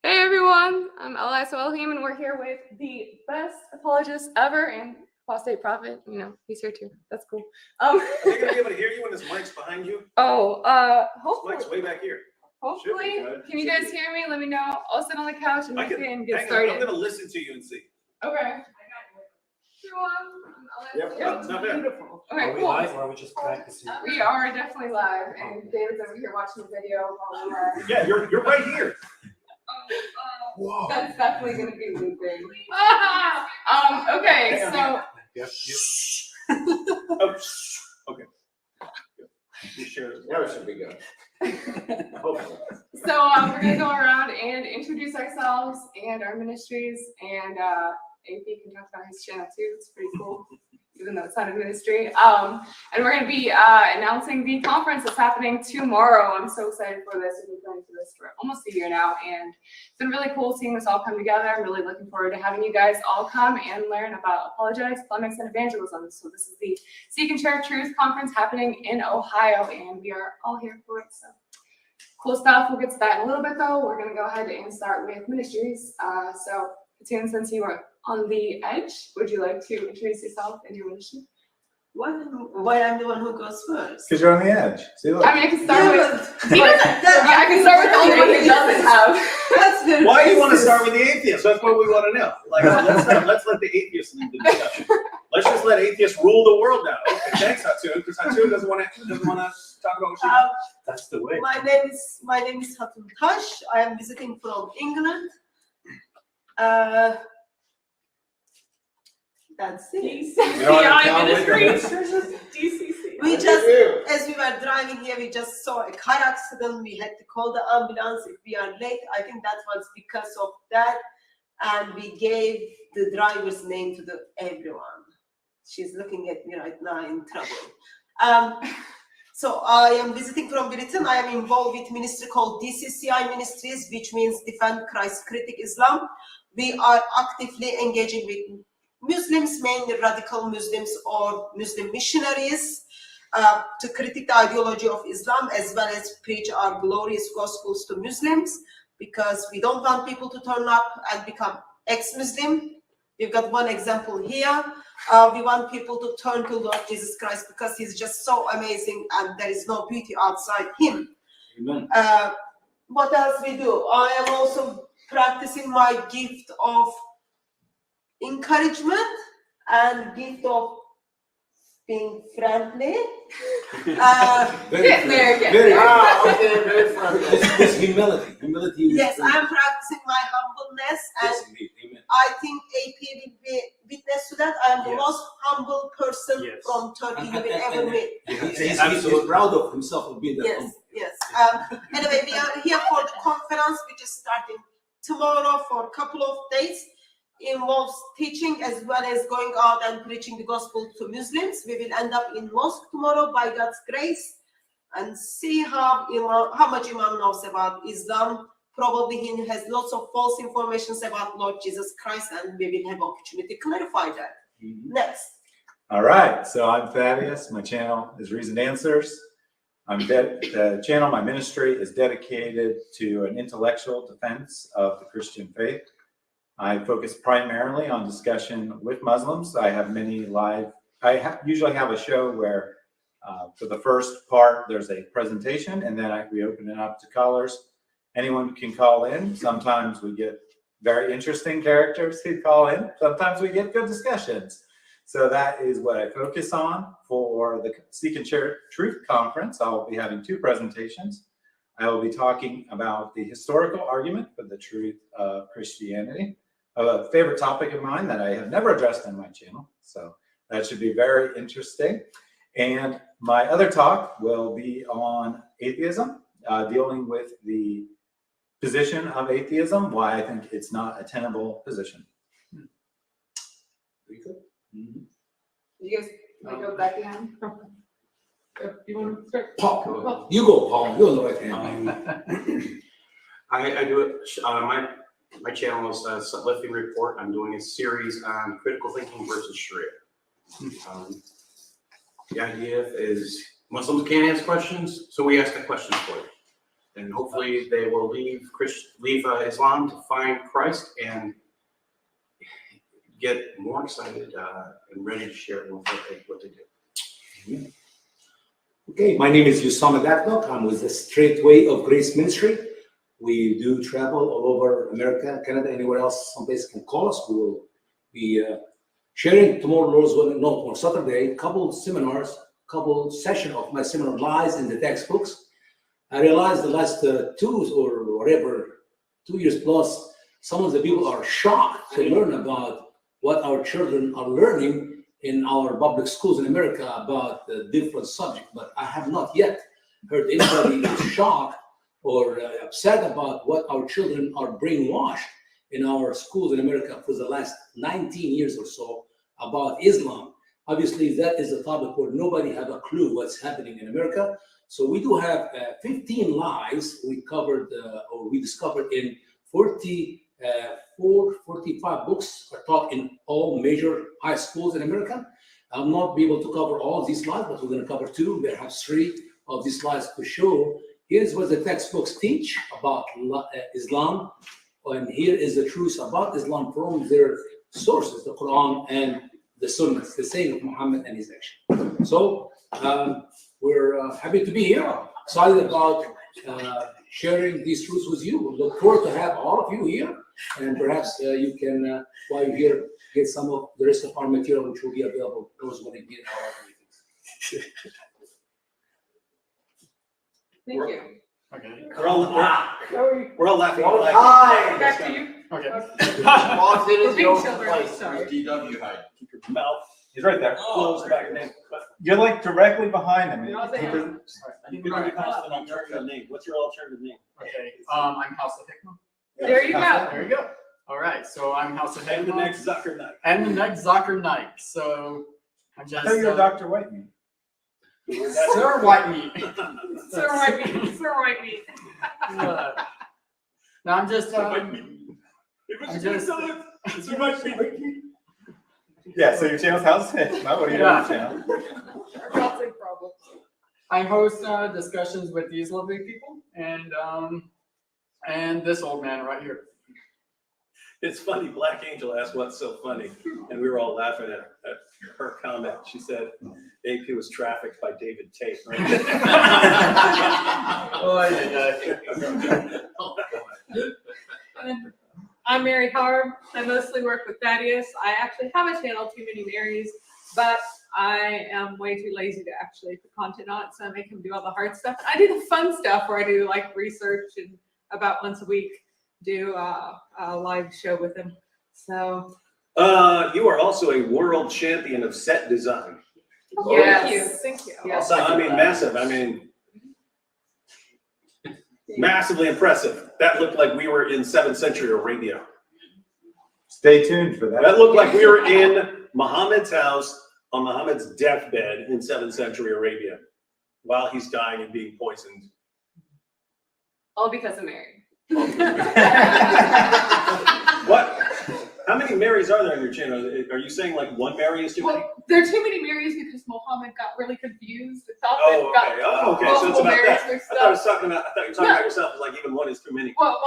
Hey everyone, I'm Elias Elohim, and we're here with the best apologist ever and apostate prophet. You know, he's here too. That's cool. Are they gonna be able to hear you when this mic's behind you? Hopefully. This mic's way back here. Hopefully. Can you guys hear me? Let me know. I'll sit on the couch and we can get hang started. on, I'm gonna listen to you and see. Okay. Yep, not bad. Beautiful. Are Okay, we cool. live or are we just practicing? We are definitely live, and David's over here watching the video while we're Yeah, you're right here. Whoa. That's definitely gonna be looping. Okay, so Yep. Oh, okay. You share this. That should be good. Hopefully. So we're gonna go around and introduce ourselves and our ministries, and AP can talk about his channel too. It's pretty cool, even though it's not a ministry. And we're gonna be announcing the conference that's happening tomorrow. I'm so excited for this. We've been planning for this for almost a year now, and it's been really cool seeing this all come together. I'm really looking forward to having you guys all come and learn about apologetics, polemics, and evangelism. So this is the Seek and Share Truth conference happening in Ohio, and we are all here for it. So cool stuff. We'll get to that in a little bit, though. We're gonna go ahead and start with ministries. So Katun, since you are on the edge, would you like to introduce yourself and your ministry? Why I'm the one who goes first? Because you're on the edge. See, look. I mean, I can start with. He doesn't. I can start with the only one who doesn't have. That's good. Why do you want to start with the atheist? That's what we want to know. Like, let's let the atheists lead the discussion. Let's just let atheists rule the world now. Okay, thanks, Hatun, because Hatun doesn't want to talk about what she does. That's the way. My name is Hatun Tash. I am visiting from England. That's it. DCC. We just, as we were driving here, we just saw a car accident. We had to call the ambulance if we are late. I think that was because of that. And we gave the driver's name to everyone. She's looking at me right now in trouble. So I am visiting from Britain. I am involved with a ministry called DCCI Ministries, which means Defend Christ Critic Islam. We are actively engaging with Muslims, mainly radical Muslims or Muslim missionaries, to critique the ideology of Islam, as well as preach our glorious gospels to Muslims, because we don't want people to turn up and become ex-Muslim. We've got one example here. We want people to turn to Lord Jesus Christ because he's just so amazing and there is no beauty outside him. Amen. What else we do? I am also practicing my gift of encouragement and gift of being friendly. Get there, get Very, there. okay, very friendly. This humility. Humility is Yes, I am practicing my humbleness, and Yes, indeed. Amen. I think AP will be witness to that. I am the Yes. most humble person Yes. from Turkey you will ever meet. He's proud of himself of being that Yes, humble. yes. Anyway, we are here for the conference, which is starting tomorrow for a couple of days. Involves teaching as well as going out and preaching the gospel to Muslims. We will end up in mosque tomorrow by God's grace and see how much Imam knows about Islam. Probably he has lots of false information about Lord Jesus Christ, and we will have opportunity to clarify that. Next. All right. So I'm Thaddeus. My channel is Reasoned Answers. The channel, my ministry, is dedicated to an intellectual defense of the Christian faith. I focus primarily on discussion with Muslims. I have many live. Usually have a show where, for the first part, there's a presentation, and then we open it up to callers. Anyone can call in. Sometimes we get very interesting characters who call in. Sometimes we get good discussions. So that is what I focus on for the Seek and Share Truth Conference. I'll be having two presentations. I will be talking about the historical argument for the truth of Christianity, a favorite topic of mine that I have never addressed on my channel. So that should be very interesting. And my other talk will be on atheism, dealing with the position of atheism, why I think it's not a tenable position. Very good. You guys want to go back again? You want to start? Paul, you go, Paul. You're the right hand. I do it. My channel is Lifting Report. I'm doing a series on critical thinking versus Sharia. The idea is Muslims can't ask questions, so we ask the questions for you. and hopefully they will leave Islam to find Christ and get more excited and ready to share what they do. Okay, my name is Dakdok. I'm with the Straight Way of Grace Ministry. We do travel all over America, Canada, anywhere else someplace can call us. We will be sharing tomorrow, Lord's willing, no, on Saturday, couple seminars, couple session of my seminar Lies in the Textbooks. I realized the last 2 years plus, some of the people are shocked to learn about what our children are learning in our public schools in America about the different subjects. But I have not yet heard anybody shocked or upset about what our children are brainwashed in our schools in America for the last 19 years or so about Islam. Obviously, that is a topic where nobody have a clue what's happening in America. So we do have 15 lies we covered or we discovered in 45 books are taught in all major high schools in America. I'll not be able to cover all of these lies, but we're going to cover 2, perhaps 3 of these lies to show. Here's what the textbooks teach about Islam, and here is the truth about Islam from their sources, the Quran and the Sunnah, the saying of Muhammad and his action. So we're happy to be here, excited about sharing these truths with you. We look forward to have all of you here, and perhaps you can, while you're here, get some of the rest of our material, which will be available those when they get our meetings. Thank you. Okay. We're all laughing. Hi. Back to you. Okay. We're being children, sorry. DW hide. Keep your mouth He's right there. closed back. Name. You're like directly behind him. I'll say He it. doesn't- You can request an alternative name. What's your alternative name? Okay. I'm House of Hikmah. There you go. There you go. All right. So I'm House of And the Hikmah. next Zucker Knight. And the next Zakir Knight. So I'm I just thought you were Dr. Whitemeat. Sir Whitemeat. Sir White Meat. Sir White Meat. No, I'm just Yeah, so your channel's House of Hikmah. What are you doing on your channel? Our big problem. I host discussions with these lovely people and this old man right here. It's funny. Black Angel asked what's so funny, and we were all laughing at her comment. She said AP was trafficked by David Tate. Right? Oh, yeah. And I'm Mary Harb. I mostly work with Thaddeus. I actually have a channel, Too Many Marys, but I am way too lazy to actually put content on it, so I make him do all the hard stuff. I do the fun stuff where I do like research and about once a week do a live show with him. So You are also a world champion of set design. yes. Thank you. Yes. I mean, massive. I mean, massively impressive. That looked like we were in 7th century Arabia. Stay tuned for that. That looked like we were in Muhammad's house on Muhammad's deathbed in 7th century Arabia while he's dying and being poisoned. All because of Mary. What? How many Marys are there on your channel? Are you saying like one Mary is too many? Well, there are too many Marys because Muhammad got really confused. Thought Oh, that okay. got Oh, okay. So it's multiple about Marys that. mixed I thought I up. was talking about. I thought you were talking about yourself. It's like even one is too many. Well,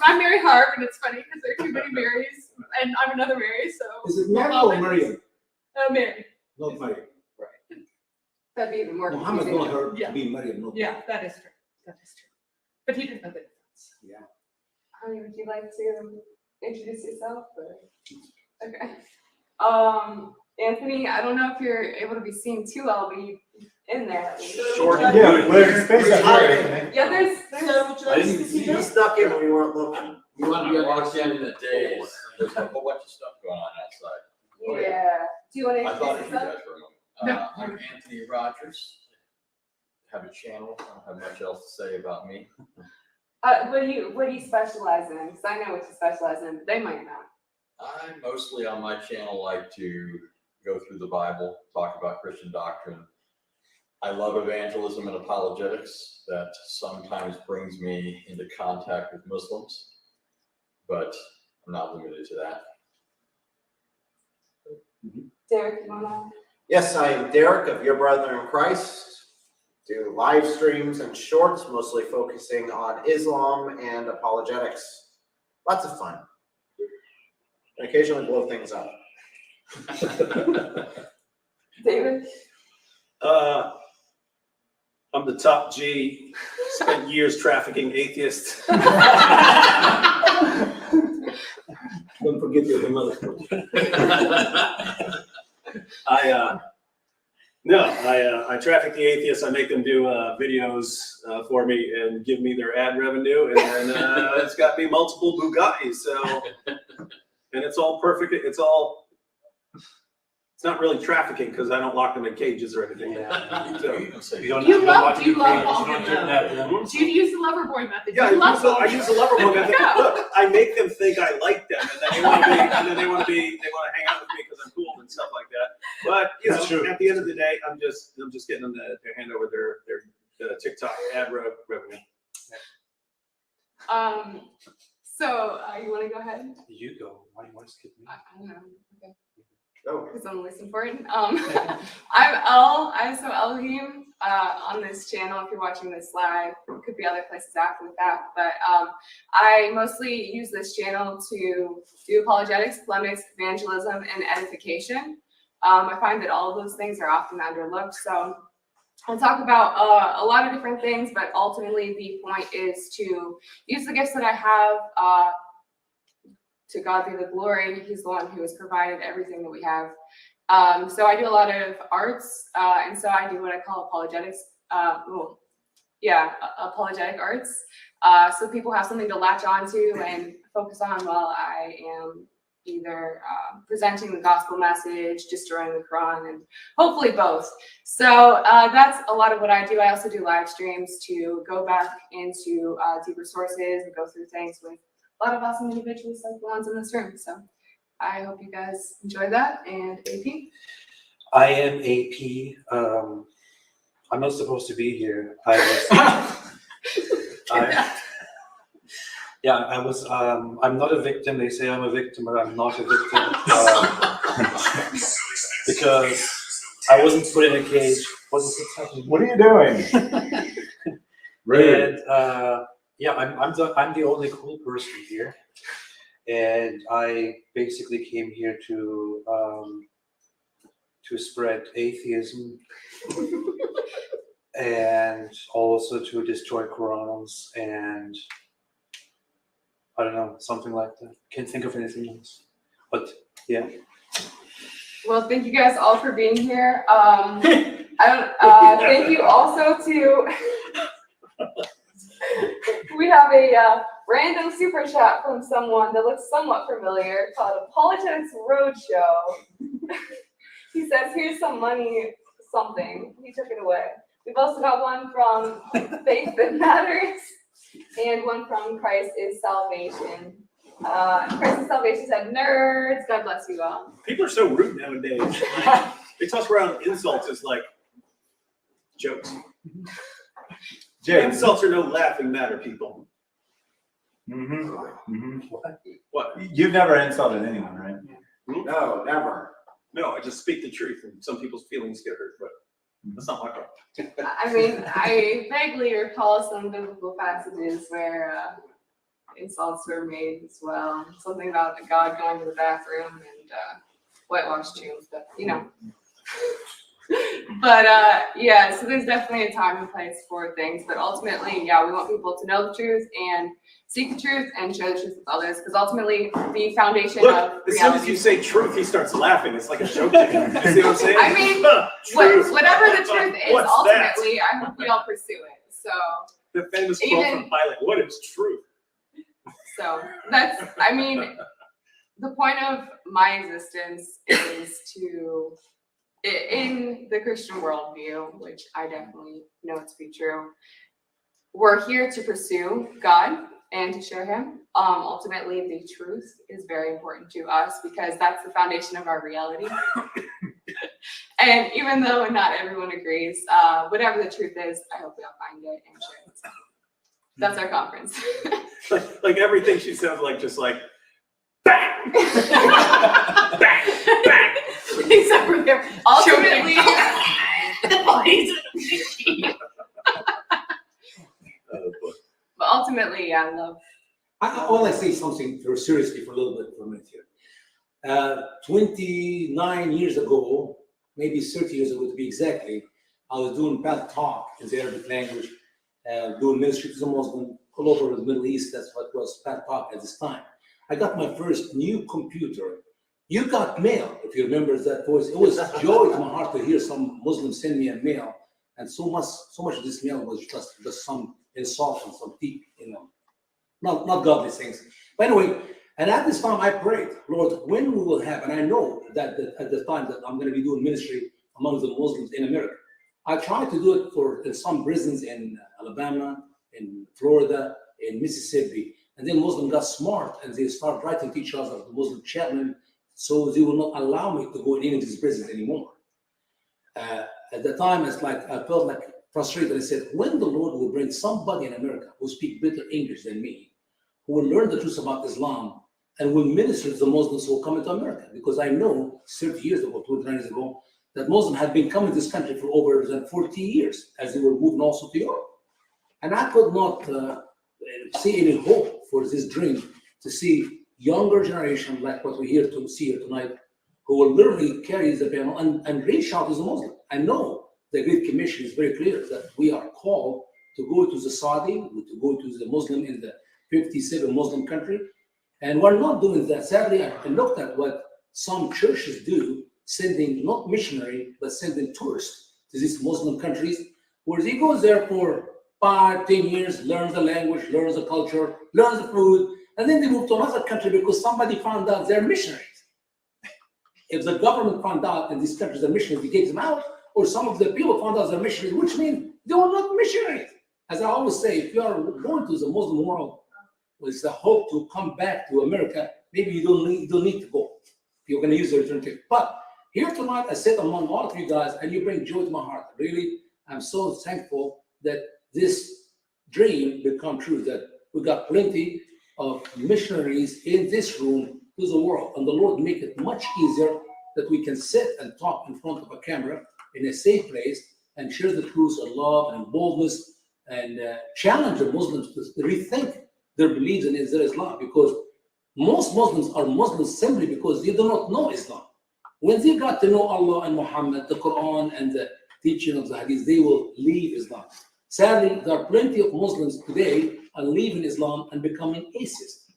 I'm Mary Harb, and it's funny because there are too many Marys, and I'm another Mary, so. Is it Mary or Maryam? Mary. Not Maryam. That'd be even more Muhammad confusing. wanted her Yeah. to be Maryam, not Yeah, that is true. That is true. But he didn't know the difference. Yeah. Honey, would you like to introduce yourself? Or? Okay. Anthony, I don't know if you're able to be seen too well, but you in there. Short. Yeah, there's space up here, Anthony. Yeah, there's. So would you like to see You that? snuck in when we weren't looking. You want to be I a walked in the days, there's a whole bunch of stuff going on outside. Yeah. Do you want to I thought introduce it was you yourself? guys for a moment. No. I'm Anthony Rogers. Have a channel, I don't have much else to say about me. What do you specialize in? Because I know what you specialize in, but they might not. I mostly on my channel like to go through the Bible, talk about Christian doctrine. I love evangelism and apologetics. That sometimes brings me into contact with Muslims, but I'm not limited to that. Derek, you want to? Yes, I am Derek of Your Brother in Christ. do live streams and shorts, mostly focusing on Islam and apologetics. Lots of fun. And occasionally blow things up. David? I'm the top G, spent years trafficking atheists. Don't forget the other mother. I traffic the atheists. I make them do videos for me and give me their ad revenue, and then it's got me multiple Bugattis. So, and it's all perfect. It's not really trafficking because I don't lock them in cages or anything. So, You love all of them. Do you use the lover boy method? yeah, You love I use the lover boy method. Yeah. Look, I make them think I like them, and then they want to hang out with me because I'm cool and stuff like that. But That's true. at the end of the day, I'm just getting them to hand over their TikTok ad revenue. So you want to go ahead? You go. Why do you want to skip me? I don't know. Okay. Oh, Because I'm least important. I'm so Elohim on this channel. If you're watching this live, it could be other places after the fact, but I mostly use this channel to do apologetics, polemics, evangelism, and edification. I find that all of those things are often underlooked. So I'll talk about a lot of different things, but ultimately the point is to use the gifts that I have. To God be the glory. He's the one who has provided everything that we have. So I do a lot of arts, and so I do what I call apologetics. Apologetic arts. So people have something to latch onto and focus on while I am either presenting the gospel message, destroying the Quran, and hopefully both. So that's a lot of what I do. I also do live streams to go back into deeper sources and go through things with a lot of awesome individuals like the ones in this room. So I hope you guys enjoy that. And AP? I am AP. I'm not supposed to be here. I'm not a victim. They say I'm a victim, but I'm not a victim. Because I wasn't put in a cage. What's happening? What are you doing? And I'm the only cool person here, and I basically came here to spread atheism and also to destroy Qurans and I don't know, something like that. Can't think of anything else, but yeah. Well, thank you guys all for being here. Thank you also to. We have a random super chat from someone that looks somewhat familiar called Apologetics Roadshow. He says, here's some money, something. He took it away. We've also got one from Faith That Matters and one from Christ is Salvation. Christ is Salvation said, nerds, God bless you all. People are so rude nowadays. They toss around insults as like jokes. Insults are no laughing matter, people. What? You've never insulted anyone, right? no, never. No, I just speak the truth, and some people's feelings get hurt, but that's not my problem. I mean, I vaguely recall some biblical passages where insults were made as well. Something about a God going to the bathroom and whitewashed tombs, but you know. But so there's definitely a time and place for things, but ultimately, we want people to know the truth and seek the truth and share the truth with others, because ultimately the foundation of Look, as soon as you say truth, he starts laughing. It's like a joke to him. You see what I'm saying? I mean, whatever the truth is, What's ultimately, I hope we all pursue it. So the famous quote from Pilate, what is truth? So that's, I mean, the point of my existence is to, in the Christian worldview, which I definitely know to be true, we're here to pursue God and to share Him. Ultimately, the truth is very important to us because that's the foundation of our reality. And even though not everyone agrees, whatever the truth is, I hope we all find it and share it. So that's our conference. like everything she sounds like, just like, bang! Bang! Bang! Except for ultimately, But ultimately, yeah, I love. I want to say something very seriously for a little bit for a minute here. 29 years ago, maybe 30 years ago to be exactly, I was doing Dakdok in the Arabic language, doing ministry to the Muslim all over the Middle East. That's what was Dakdok at this time. I got my first new computer. You got mail, if you remember that voice. It was joy to my heart to hear some Muslim send me a mail, and so much of this mail was just some insult and some deep, not godly things. But anyway, and at this time I prayed, Lord, when we will have, and I know that at the time that I'm going to be doing ministry among the Muslims in America. I tried to do it in some prisons in Alabama, in Florida, in Mississippi, and then Muslims got smart and they started writing to each other, the Muslim chaplain, so they will not allow me to go in any of these prisons anymore. At the time, it's like I felt like frustrated. I said, when the Lord will bring somebody in America who speaks better English than me, who will learn the truth about Islam and will minister to the Muslims who will come into America. Because I know 30 years ago, 29 years ago, that Muslims had been coming to this country for over than 40 years as they were moving also to Europe. And I could not see any hope for this dream to see younger generation like what we see here tonight, who will literally carry the banner and reach out to the Muslim. I know the Great Commission is very clear that we are called to go to the Saudi, to go to the Muslim in the 57 Muslim country, and we're not doing that. Sadly, I looked at what some churches do, sending not missionary, but sending tourists to these Muslim countries, where they go there for 5, 10 years, learn the language, learn the culture, learn the food, and then they move to another country because somebody found out they're missionaries. If the government found out in these countries they're missionaries, they take them out, or some of the people found out they're missionaries, which means they are not missionaries. As I always say, if you are going to the Muslim world with the hope to come back to America, maybe you don't need to go. You're going to use the return ticket. But here tonight, I sit among all of you guys, and you bring joy to my heart. Really, I'm so thankful that this dream become true, that we got plenty of missionaries in this room to the world. And the Lord make it much easier that we can sit and talk in front of a camera in a safe place and share the truth and love and boldness and challenge the Muslims to rethink their beliefs in Islam, because most Muslims are Muslims simply because they do not know Islam. When they got to know Allah and Muhammad, the Quran and the teaching of the Hadith, they will leave Islam. Sadly, there are plenty of Muslims today are leaving Islam and becoming atheists.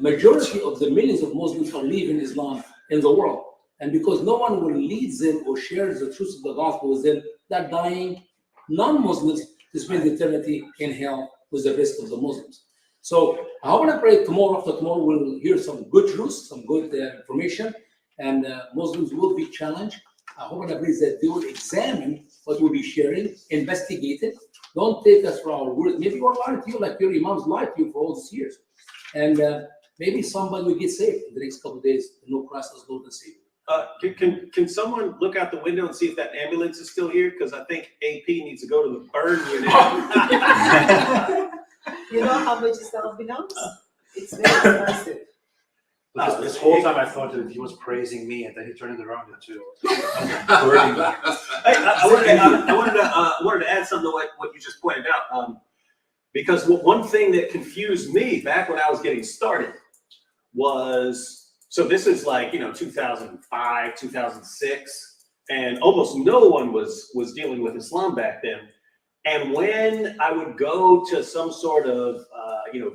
Majority of the millions of Muslims are leaving Islam in the world. And because no one will lead them or share the truth of the gospel with them, they're dying non-Muslims to spend eternity in hell with the rest of the Muslims. So I want to pray tomorrow, after tomorrow, we'll hear some good truth, some good information, and Muslims will be challenged. I hope and I pray that they will examine what we'll be sharing, investigate it. Don't take us for our word. Maybe we're lying to you like your imams lied to you for all these years. And maybe somebody will get saved in the next couple of days to know Christ as Lord and Savior. Can someone look out the window and see if that ambulance is still here? Because I think AP needs to go to the burn unit. You know how much is the ambulance? It's very expensive. Because this whole time I thought that he was praising me, and then he turned it around into Hey, I wanted to add something to what you just pointed out. Because one thing that confused me back when I was getting started was, so this is like, 2005, 2006, and almost no one was dealing with Islam back then. And when I would go to some sort of,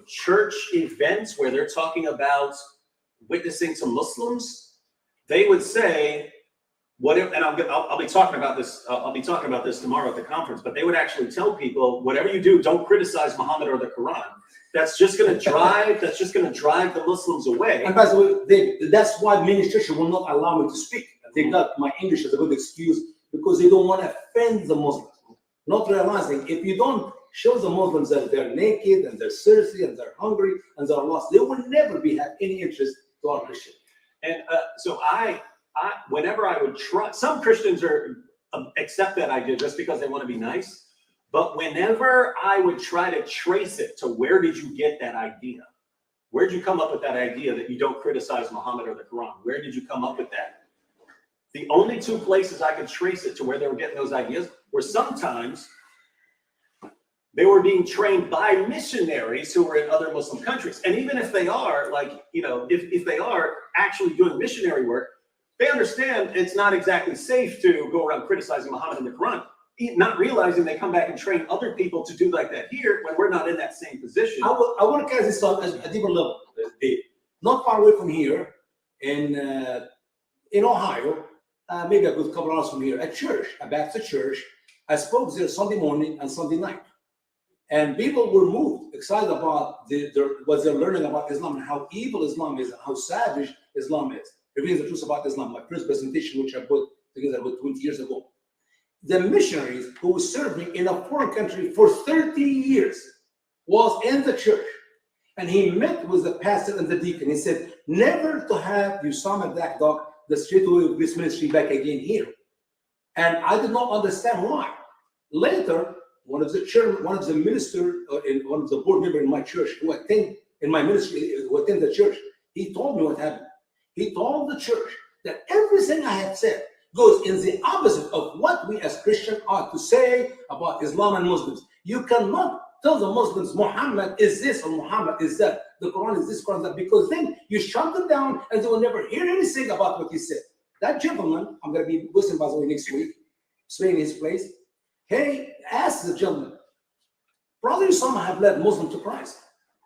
church events where they're talking about witnessing to Muslims, they would say, whatever, and I'll be talking about this. I'll be talking about this tomorrow at the conference. But they would actually tell people, whatever you do, don't criticize Muhammad or the Quran. That's just going to drive the Muslims away. And by the way, that's why many churches will not allow me to speak. They got my English as a good excuse because they don't want to offend the Muslims. Not realizing if you don't show the Muslims that they're naked and they're thirsty and they're hungry and they're lost, they will never have any interest to our Christian. And so I whenever I would try, some Christians accept that idea just because they want to be nice. But whenever I would try to trace it to where did you get that idea? Where did you come up with that idea that you don't criticize Muhammad or the Quran? Where did you come up with that? The only two places I could trace it to where they were getting those ideas were sometimes they were being trained by missionaries who were in other Muslim countries. And even if they are, like, you know, if they are actually doing missionary work, they understand it's not exactly safe to go around criticizing Muhammad and the Quran, not realizing they come back and train other people to do like that here when we're not in that same position. I want to carry this on at a deeper level, Dave. Not far away from here, in Ohio, maybe a good couple hours from here, a church, a Baptist church. I spoke there Sunday morning and Sunday night. And people were moved, excited about what they're learning about Islam and how evil Islam is and how savage Islam is. Revealing the truth about Islam. My first presentation, which I put together about 20 years ago. The missionaries who were serving in a foreign country for 30 years was in the church. And he met with the pastor and the deacon. He said, never to have Usama Dakdok, the straightway of this ministry, back again here. And I did not understand why. Later, one of the minister, one of the board member in my church who attend in my ministry, who attend the church, he told me what happened. He told the church that everything I have said goes in the opposite of what we as Christians ought to say about Islam and Muslims. You cannot tell the Muslims Muhammad is this or Muhammad is that. The Quran is this, Quran is that, because then you shut them down and they will never hear anything about what he said. That gentleman, I'm going to be with him by the way next week, staying in his place. He asked the gentleman, Brother Usama have led Muslims to Christ.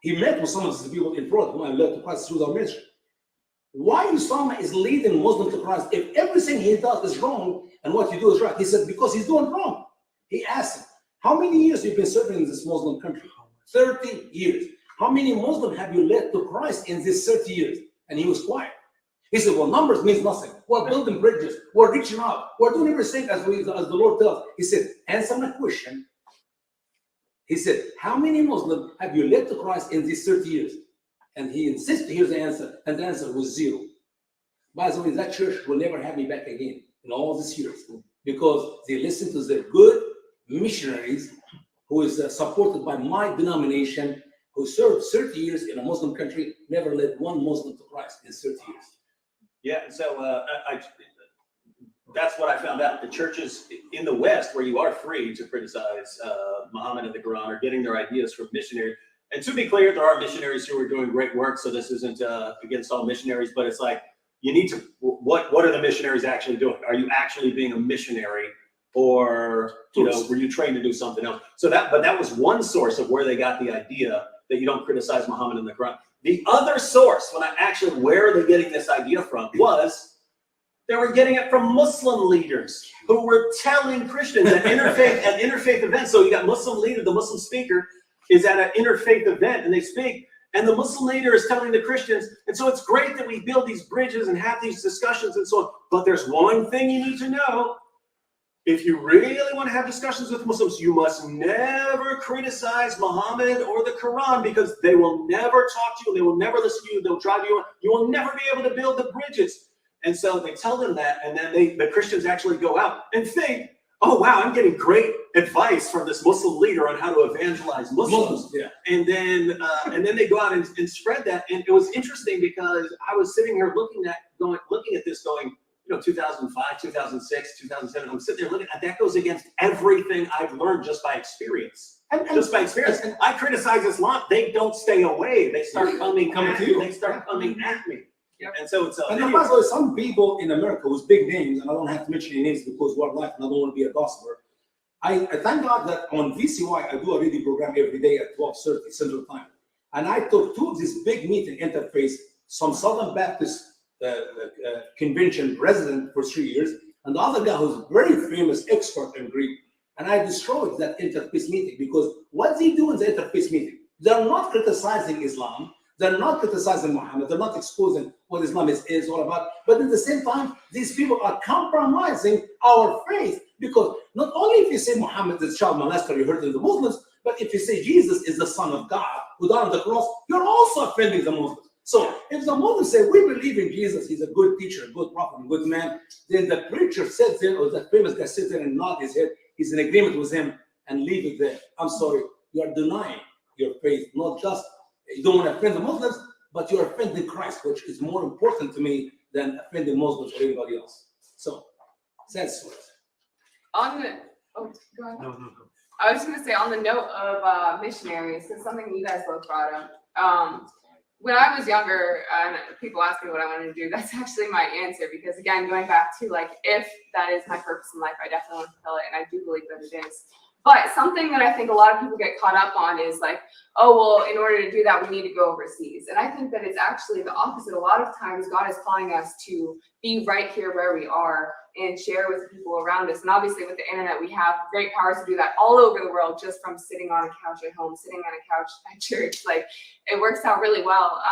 He met with some of the people in Florida who have led to Christ through their ministry. Why Usama is leading Muslims to Christ if everything he does is wrong and what you do is right? He said, because he's doing wrong. He asked him, how many years have you been serving in this Muslim country? 30 years. How many Muslims have you led to Christ in these 30 years? And he was quiet. He said, well, numbers means nothing. We're building bridges. We're reaching out. We're doing everything as the Lord tells. He said, answer my question. He said, how many Muslims have you led to Christ in these 30 years? And he insisted to hear the answer, and the answer was 0. By the way, that church will never have me back again in all these years because they listened to the good missionaries who is supported by my denomination, who served 30 years in a Muslim country, never led one Muslim to Christ in 30 years. Yeah, so that's what I found out. The churches in the West, where you are free to criticize Muhammad and the Quran, are getting their ideas from missionaries. And to be clear, there are missionaries who are doing great work, so this isn't against all missionaries, but it's like, you need to, what are the missionaries actually doing? Are you actually being a missionary, or, you know, were you trained to do something else? So that was one source of where they got the idea that you don't criticize Muhammad and the Quran. The other source, where are they getting this idea from, was they were getting it from Muslim leaders who were telling Christians at interfaith events. So you got Muslim leader, the Muslim speaker is at an interfaith event and they speak, and the Muslim leader is telling the Christians, and so it's great that we build these bridges and have these discussions and so on, but there's one thing you need to know. If you really want to have discussions with Muslims, you must never criticize Muhammad or the Quran, because they will never talk to you, they will never listen to you, they'll drive you on, you will never be able to build the bridges. And so they tell them that, and then the Christians actually go out and think, oh wow, I'm getting great advice from this Muslim leader on how to evangelize Muslims. Yeah. And then they go out and spread that. And it was interesting because I was sitting here looking at this going, 2005, 2006, 2007. I'm sitting there looking at that. Goes against everything I've learned just by experience. Just by experience. I criticize Islam. They don't stay away. They start coming to you. They start coming at me. Yep. And so it's and by the way, some people in America with big names, and I don't have to mention any names because we're live and I don't want to be a gossiper. I thank God that on VCY I do a radio program every day at 12:30 Central Time, and I took 2 of these big meeting interface, some Southern Baptist convention president for 3 years, and the other guy who's very famous expert in Greek, and I destroyed that interface meeting because what they do in the interface meeting, they're not criticizing Islam. They're not criticizing Muhammad. They're not exposing what Islam is all about. But at the same time, these people are compromising our faith, because not only if you say Muhammad is child molester, you hurt the Muslims, but if you say Jesus is the Son of God who died on the cross, you're also offending the Muslims. So if the Muslims say we believe in Jesus, he's a good teacher, a good prophet, a good man, then the preacher sits there, or the famous guy sits there and nods his head, he's in agreement with him, and leave it there. I'm sorry, you are denying your faith, not just you don't want to offend the Muslims, but you're offending Christ, which is more important to me than offending Muslims or anybody else. So that's what. Go ahead. No. I was just gonna say on the note of missionaries, it's something you guys both brought up. When I was younger, and people ask me what I wanted to do, that's actually my answer. Because again, going back to like, if that is my purpose in life, I definitely want to fulfill it, and I do believe that it is. But something that I think a lot of people get caught up on is like, oh, well, in order to do that, we need to go overseas. And I think that it's actually the opposite. A lot of times God is calling us to be right here where we are and share with people around us. And obviously with the internet, we have great powers to do that all over the world, just from sitting on a couch at home, sitting on a couch at church. Like, it works out really well.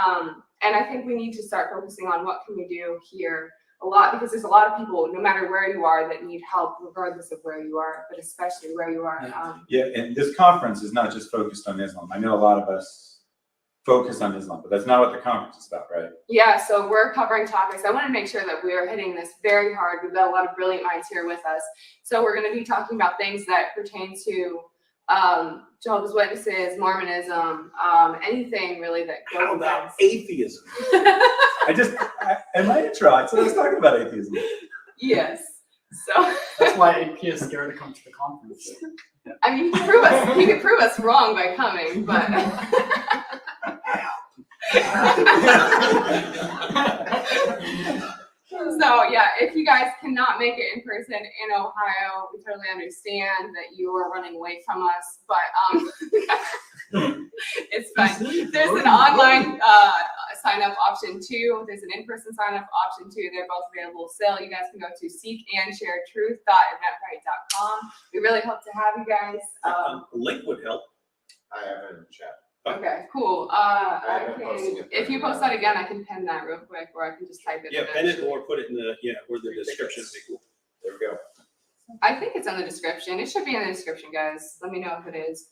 And I think we need to start focusing on what can we do here a lot, because there's a lot of people, no matter where you are, that need help regardless of where you are, but especially where you are. Yeah, and this conference is not just focused on Islam. I know a lot of us focus on Islam, but that's not what the conference is about, right? Yeah, so we're covering topics. I want to make sure that we are hitting this very hard. We've got a lot of brilliant minds here with us. So we're going to be talking about things that pertain to Jehovah's Witnesses, Mormonism, anything really that goes How about against. atheism? In my intro, I said I was talking about atheism. Yes. So That's why AP is scared to come to the conference. I mean, he could prove us wrong by coming, but so yeah, if you guys cannot make it in person in Ohio, we totally understand that you are running away from us, but it's fine. There's an online sign-up option too. There's an in-person sign-up option too. They're both available still. You guys can go to seekandsharetruth.eventbrite.com. We really hope to have you guys. A link would help. I have it in the chat. Okay, cool. I've been posting it If you post that again, I can pin that real quick, or I can just type it. Yeah, in pen it actually. or put it in the, or the description would be cool. There we go. I think it's in the description. It should be in the description, guys. Let me know if it is.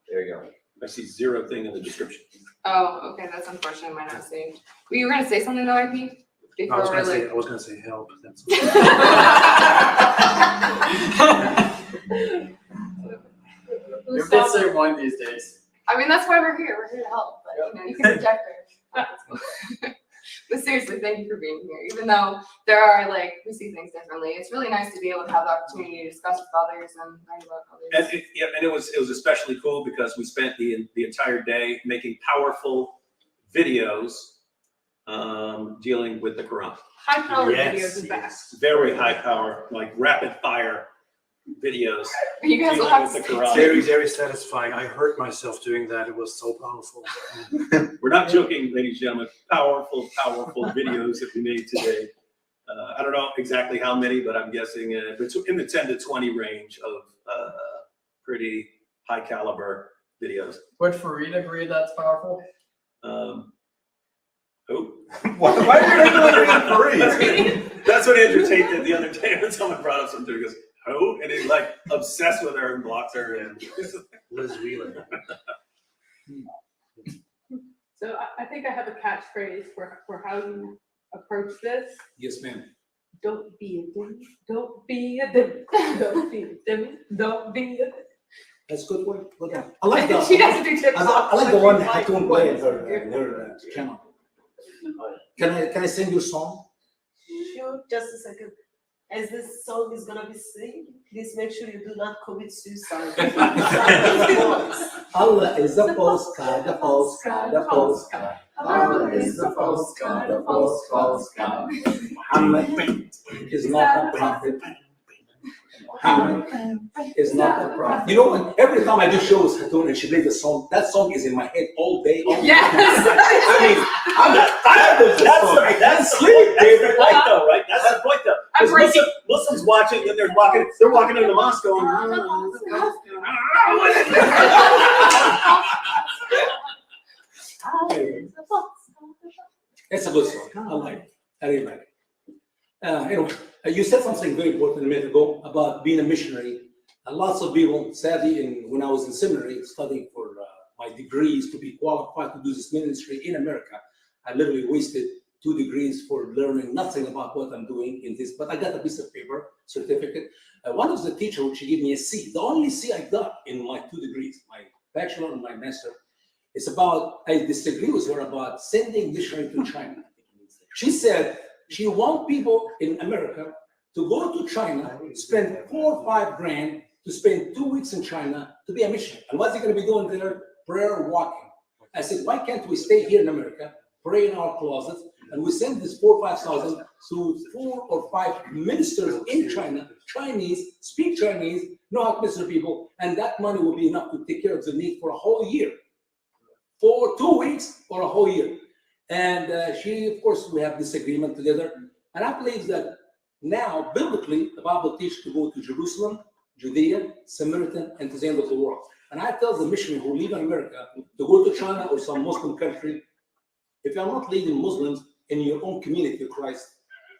There you go. I see 0 thing in the description. Oh, okay, that's unfortunate. Might not saved. Well, you were gonna say something though, IP? I Before was we're gonna like. say, I was gonna say help. That's You did say one these days. I mean, that's why we're here. We're here to help, but you can reject it. But seriously, thank you for being here. Even though there are we see things differently, it's really nice to be able to have the opportunity to discuss with others and learn about others. And it was especially cool because we spent the entire day making powerful videos dealing with the Quran. High powered Yes, videos is best. Very high power, like rapid fire videos. You guys will dealing have with to the Quran. very, very satisfying. I hurt myself doing that. It was so powerful. We're not joking, ladies and gentlemen. Powerful videos that we made today. I don't know exactly how many, but I'm guessing it's in the 10 to 20 range of pretty high caliber videos. Would Fareed agree that's powerful? Who? Why are you doing That's what Andrew Tate did the other day when someone brought up something. He goes, "Who?" And he's like obsessed with her and blocks her. And Liz Wheeler. So I think I have a catchphrase for how you approach this. Yes, ma'am. Don't be a dimmy. Don't be a dimmy. Don't be a dimmy. Don't be a dimmy. That's a good one. Good one. I like She the doesn't do tips. I like the one Hatun played in her channel. Can I sing your song? Sure, just a second. As this song is gonna be sing, please make sure you do not commit suicide. Allah is a postcard, a postcard, a postcard. Allah is a postcard, a postcard. Muhammad is not a prophet. Muhammad is not a prophet. You know, and every time I do shows Hatun and she plays the song, that song is in my head all day. All Yes. I mean, I'm not tired of this song. I can't sleep. That's the point, though, right? That's the point, though. I'm 'Cause breaking. Muslims watching, and they're walking into the mosque going. It's a good song. I like it. I really like it. You said something very important a minute ago about being a missionary. Lots of people, sadly, when I was in seminary studying for my degrees to be qualified to do this ministry in America, I literally wasted 2 degrees for learning nothing about what I'm doing in this. But I got a piece of paper, certificate. One of the teachers, she gave me a C. The only C I got in my 2 degrees, my bachelor and my master, it's about, I disagree with her about sending missionary to China. She said she wants people in America to go to China, spend $4 or $5 grand, to spend 2 weeks in China to be a missionary. And what's he going to be doing there? Prayer walking. I said, why can't we stay here in America, pray in our closets, and we send this 4,000 or 5,000 to 4 or 5 ministers in China, Chinese, speak Chinese, know how to minister to people, and that money will be enough to take care of the need for a whole year. For 2 weeks or a whole year. And she, of course, we have this agreement together. And I believe that now, biblically, the Bible teaches to go to Jerusalem, Judea, Samaritan, and to the end of the world. And I tell the missionaries who live in America to go to China or some Muslim country, if you are not leading Muslims in your own community of Christ,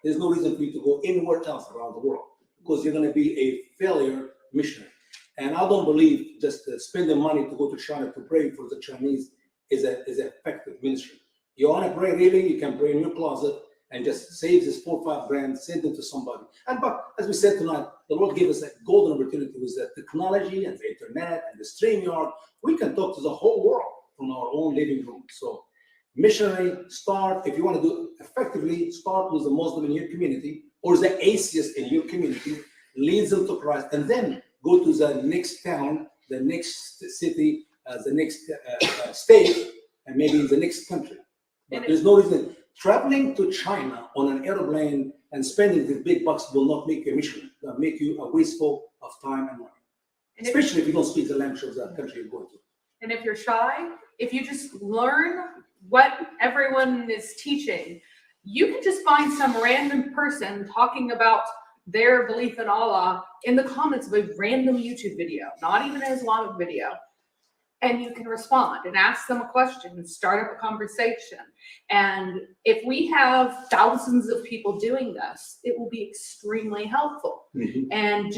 there's no reason for you to go anywhere else around the world, because you're going to be a failure missionary. And I don't believe just spending money to go to China to pray for the Chinese is an effective ministry. You want to pray really, you can pray in your closet and just save this 4 or 5 grand, send them to somebody. But as we said tonight, the Lord gave us a golden opportunity with the technology and the internet and the StreamYard. We can talk to the whole world from our own living room. So missionary, start, if you want to do effectively, start with the Muslim in your community or the atheist in your community, leads them to Christ, and then go to the next town, the next city, the next state, and maybe the next country. But there's no reason. Traveling to China on an airplane and spending the big bucks will not make you a missionary. They'll make you a wasteful of time and money, especially if you don't speak the language of that country you're going to. And if you're shy, if you just learn what everyone is teaching, you can just find some random person talking about their belief in Allah in the comments of a random YouTube video, not even an Islamic video. And you can respond and ask them a question and start up a conversation. And if we have thousands of people doing this, it will be extremely helpful. Mm-hmm. And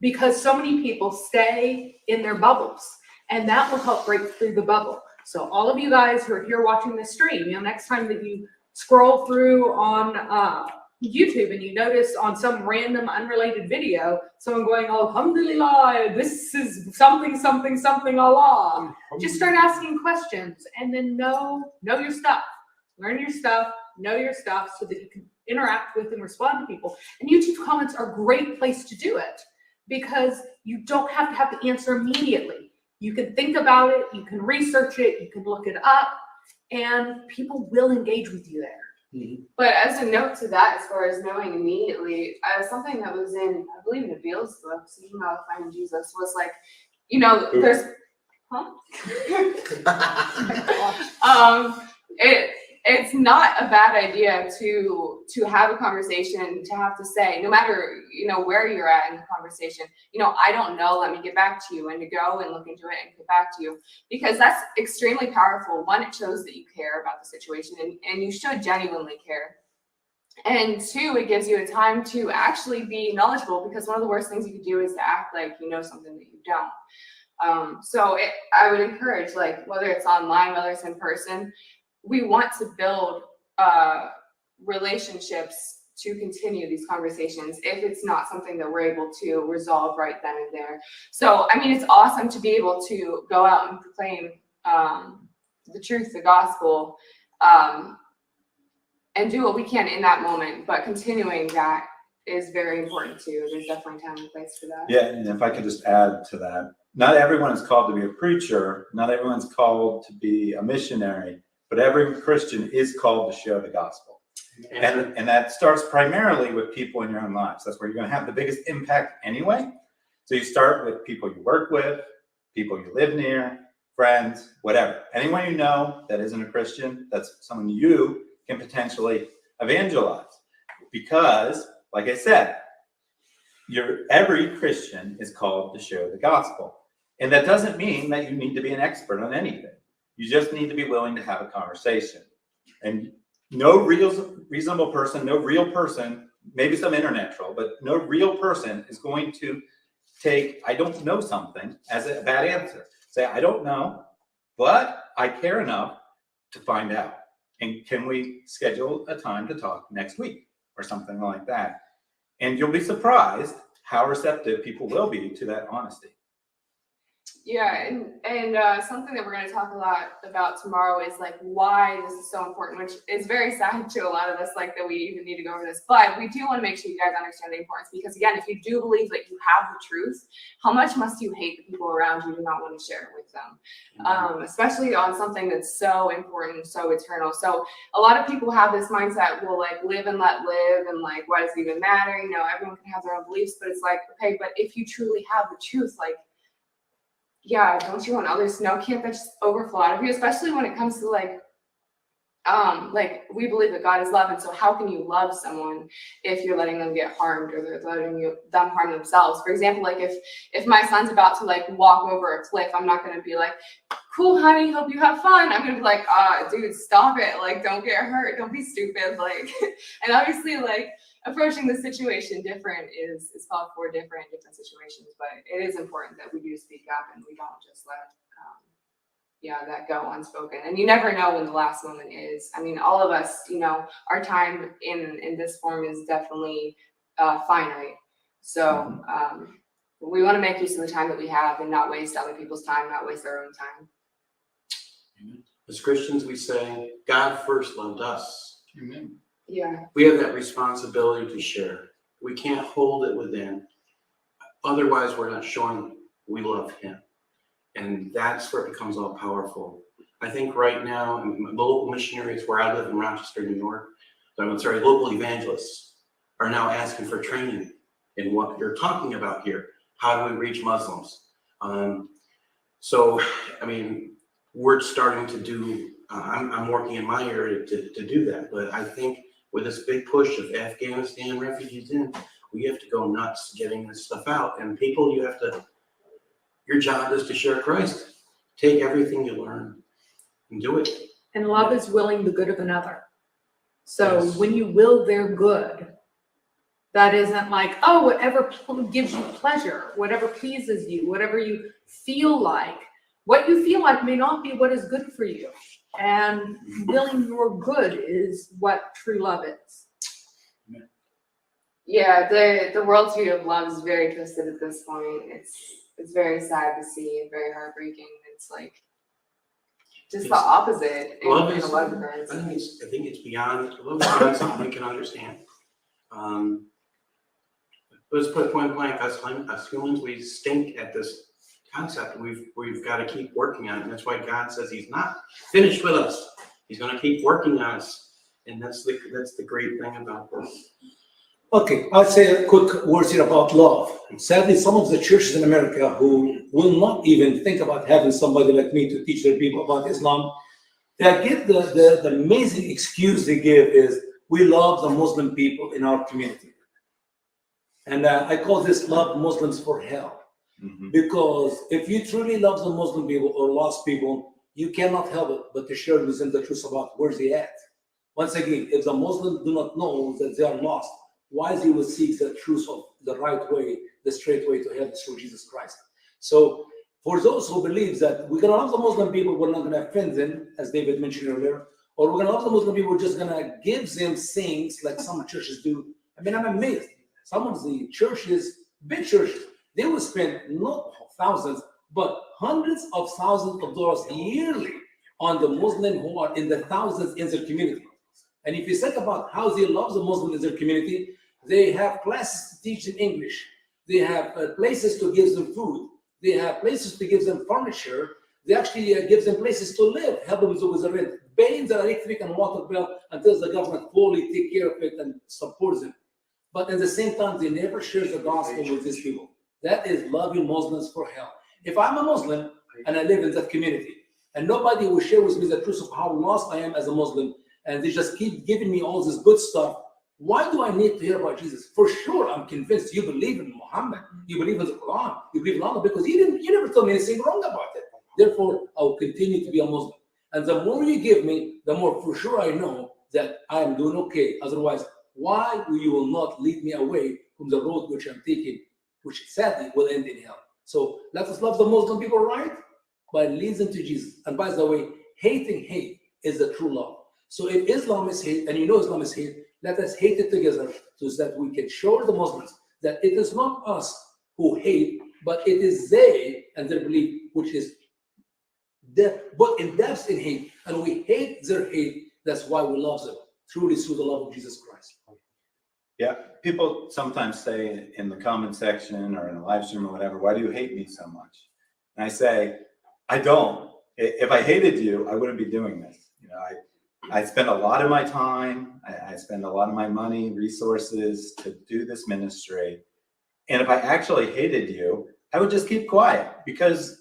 because so many people stay in their bubbles, and that will help break through the bubble. So all of you guys who are here watching this stream, next time that you scroll through on YouTube and you notice on some random unrelated video, someone going, Alhamdulillah, this is something, something, something, Allah. Just start asking questions and then know your stuff. Learn your stuff, know your stuff so that you can interact with and respond to people. And YouTube comments are a great place to do it because you don't have the answer immediately. You can think about it, you can research it, you can look it up, and people will engage with you there. Mm-hmm. But as a note to that, as far as knowing immediately, something that was in, I believe, Nabil's book, Seeking Out Finding Jesus, was like, there's, it's not a bad idea to have a conversation, to have to say, no matter, where you're at in the conversation, I don't know, let me get back to you, and to go and look into it and get back to you, because that's extremely powerful. One, it shows that you care about the situation, and you should genuinely care. And 2, it gives you a time to actually be knowledgeable, because one of the worst things you could do is to act like you know something that you don't. I would encourage, whether it's online, whether it's in person, we want to build relationships to continue these conversations if it's not something that we're able to resolve right then and there. So, it's awesome to be able to go out and proclaim the truth, the gospel, and do what we can in that moment, but continuing that is very important too. There's definitely time and place for that. Yeah, and if I could just add to that, not everyone is called to be a preacher, not everyone's called to be a missionary, but every Christian is called to share the gospel. And that starts primarily with people in your own lives. That's where you're going to have the biggest impact anyway. So you start with people you work with, people you live near, friends, whatever. Anyone you know that isn't a Christian, that's someone you can potentially evangelize. Because, like I said, every Christian is called to share the gospel. And that doesn't mean that you need to be an expert on anything. You just need to be willing to have a conversation. And no reasonable person, no real person, maybe some internet troll, but no real person is going to take, I don't know something, as a bad answer. Say, I don't know, but I care enough to find out. And can we schedule a time to talk next week or something like that? And you'll be surprised how receptive people will be to that honesty. Yeah, and something that we're going to talk a lot about tomorrow is like why this is so important, which is very sad to a lot of us, like that we even need to go over this. But we do want to make sure you guys understand the importance, because again, if you do believe that you have the truth, how much must you hate the people around you to not want to share it with them? Especially on something that's so important, so eternal. So a lot of people have this mindset, well, like live and let live, and like why does it even matter? You know, everyone can have their own beliefs, but it's like, okay, but if you truly have the truth, like, yeah, don't you want others to know? Can't that just overflow out of you? Especially when it comes to like we believe that God is love, and so how can you love someone if you're letting them get harmed, or they're letting them harm themselves? For example, like if my son's about to like walk over a cliff, I'm not gonna be like, cool, honey, hope you have fun. I'm gonna be like, dude, stop it, like don't get hurt, don't be stupid, like. And obviously, like, approaching the situation different is called for different situations, but it is important that we do speak up and we don't just let that go unspoken. And you never know when the last moment is. I mean, all of us, you know, our time in this form is definitely finite. So we want to make use of the time that we have and not waste other people's time, not waste our own time. As Christians, we say, God first loved us. Amen. Yeah. We have that responsibility to share. We can't hold it within. Otherwise, we're not showing we love him. And that's where it becomes all powerful. I think right now, the local missionaries where I live in Rochester, New York, local evangelists are now asking for training in what you're talking about here. How do we reach Muslims? So, I mean, we're starting to do, I'm working in my area to do that. But I think with this big push of Afghanistan refugees in, we have to go nuts getting this stuff out. And people, your job is to share Christ. Take everything you learn and do it. And love is willing the good of another. So Yes. when you will their good, that isn't like, oh, whatever gives you pleasure, whatever pleases you, whatever you feel like. What you feel like may not be what is good for you. And willing your good is what true love is. Yeah, the world's view of love is very twisted at this point. It's very sad to see and very heartbreaking. It's like just the opposite Love in is, a lot of regards. I think it's beyond, love is beyond something we can understand. Let's put point blank, us humans, we stink at this concept. We've got to keep working on it. And that's why God says he's not finished with us. He's going to keep working on us. And that's the great thing about this. Okay, I'll say a quick word here about love. Sadly, some of the churches in America who will not even think about having somebody like me to teach their people about Islam, they get the amazing excuse they give is, we love the Muslim people in our community. And I call this love Muslims for hell. Mhm. Because if you truly love the Muslim people or lost people, you cannot help it but to share with them the truth about where they at. Once again, if the Muslims do not know that they are lost, why they will seek the truth of the right way, the straight way to heaven through Jesus Christ. So for those who believe that we're gonna love the Muslim people, we're not gonna offend them, as David mentioned earlier, or we're gonna love the Muslim people, we're just gonna give them things like some churches do. I mean, I'm amazed. Some of the churches, big churches, they will spend not thousands, but hundreds of thousands of dollars yearly on the Muslim who are in the thousands in their community. And if you think about how they love the Muslim in their community, they have classes to teach them English. They have places to give them food. They have places to give them furniture. They actually give them places to live, help them with the rent, paying the electric and water bill until the government fully take care of it and supports them. But at the same time, they never share the gospel with these people. That is loving Muslims for hell. If I'm a Muslim and I live in that community, and nobody will share with me the truth of how lost I am as a Muslim, and they just keep giving me all this good stuff, why do I need to hear about Jesus? For sure, I'm convinced you believe in Muhammad, you believe in the Quran, you believe in Allah, because you never told me anything wrong about it. Therefore, I will continue to be a Muslim. And the more you give me, the more for sure I know that I am doing okay. Otherwise, why you will not lead me away from the road which I'm taking, which sadly will end in hell. So let us love the Muslim people, right? By leading to Jesus. And by the way, hating hate is the true love. So if Islam is hate, and you know Islam is hate, let us hate it together so that we can show the Muslims that it is not us who hate, but it is they and their belief which is but in depth in hate, and we hate their hate. That's why we love them, truly through the love of Jesus Christ. Yeah, people sometimes say in the comment section or in a live stream or whatever, why do you hate me so much? And I say, I don't. If I hated you, I wouldn't be doing this. You know, I spend a lot of my time, I spend a lot of my money, resources to do this ministry. And if I actually hated you, I would just keep quiet because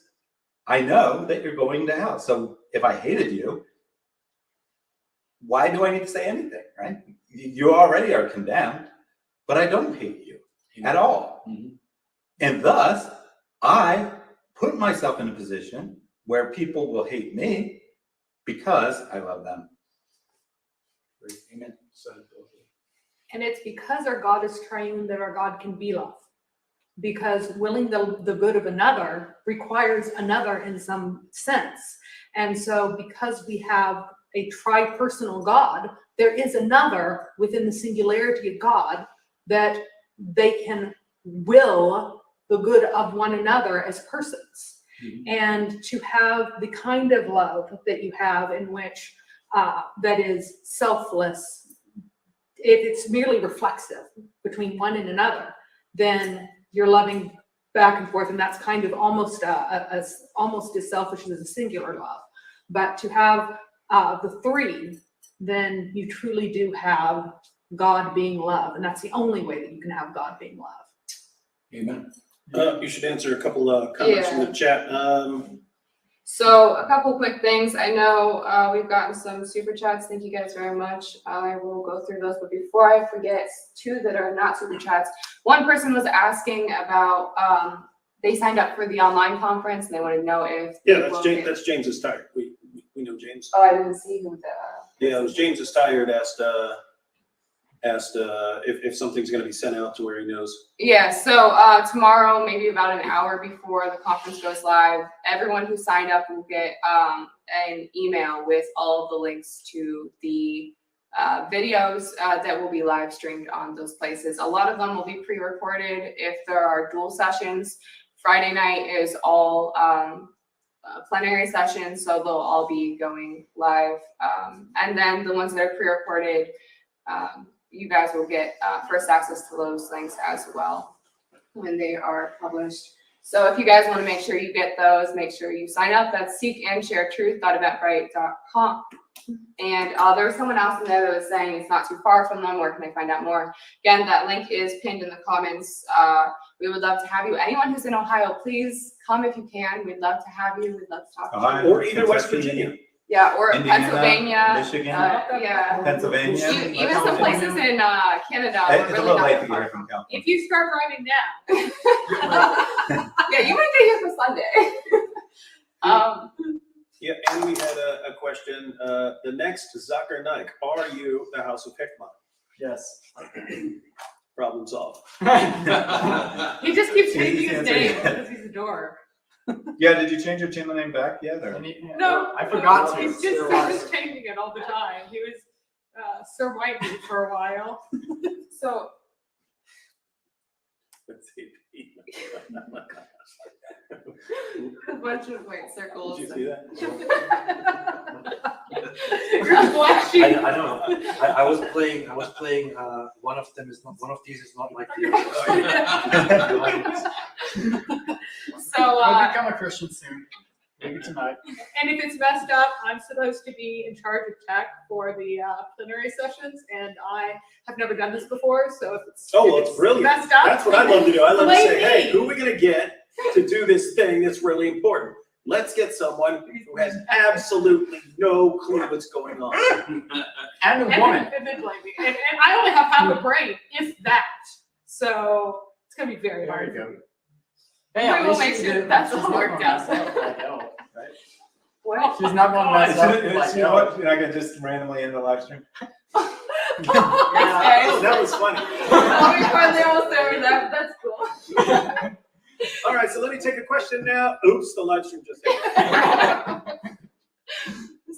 I know that you're going to hell. So if I hated you, why do I need to say anything, right? You already are condemned, but I don't hate you at all. Mhm. And thus, I put myself in a position where people will hate me because I love them. Amen. And it's because our God is triune that our God can be love. Because willing the good of another requires another in some sense. And so because we have a tri-personal God, there is another within the singularity of God that they can will the good of one another as persons. Mhm. And to have the kind of love that you have in which that is selfless, if it's merely reflexive between one and another, then you're loving back and forth, and that's kind of almost almost as selfish as a singular love. But to have the three, then you truly do have God being love, and that's the only way that you can have God being love. Amen. You should answer a couple of comments from the chat. So a couple quick things. I know we've gotten some super chats. Thank you guys very much. I will go through those. But before I forget, two that are not super chats. One person was asking about they signed up for the online conference and they want to know if That's James's tired. We know James. Oh, I didn't see who the. Yeah, it was James is tired. Asked if something's going to be sent out to where he knows. Yeah, so tomorrow, maybe about an hour before the conference goes live, everyone who signed up will get an email with all of the links to the videos that will be live streamed on those places. A lot of them will be pre-recorded if there are dual sessions. Friday night is all plenary sessions, so they'll all be going live. And then the ones that are pre-recorded, you guys will get first access to those links as well when they are published. So if you guys want to make sure you get those, make sure you sign up. That's seekandsharetruth.eventbrite.com. And there was someone else in there that was saying it's not too far from them. Where can they find out more? Again, that link is pinned in the comments. We would love to have you. Anyone who's in Ohio, please come if you can. We'd love to have you. We'd love to talk to you. Ohio, Or even West Virginia. Yeah, or Indiana, Pennsylvania. Michigan, Yeah. Pennsylvania. Even some places in Canada. It's we're a really little not late that to far get here from California. If you start driving now, Yeah, you might get here for Sunday. Yeah, and we had a question. The next Zakir Naik, are you the House of Hikmah? Yes. Problem solved. he just keeps changing Easy his answer. name because he's a dork. Yeah, did you change your channel name back yet? Or? No, I forgot to. He's just changing it all the time. He was Sir Whitey for a while. So Let's see. a bunch of white circles. Did you see that? You're flashing. I know. I was playing. One of these is not like the other. So I'll become a Christian soon. Maybe tonight. And if it's messed up, I'm supposed to be in charge of tech for the plenary sessions, and I have never done this before. So if it's It's brilliant. messed up, That's what I love to do. I love to blame say, me. hey, who are we going to get to do this thing that's really important? Let's get someone who has absolutely no clue what's going on. And a and woman. then blame me. And I only have half a brain, if that. So it's gonna be very There hard. you go. We at will least make she's sure a- that's she's all not worked gonna out. mess up like hell, right? Well, She's not gonna mess up You like know hell. what? You're not gonna just randomly end the live stream. Okay. Oh, that was funny. Before they all say that, that's cool. All right, so let me take a question now. Oops, the live stream just ended.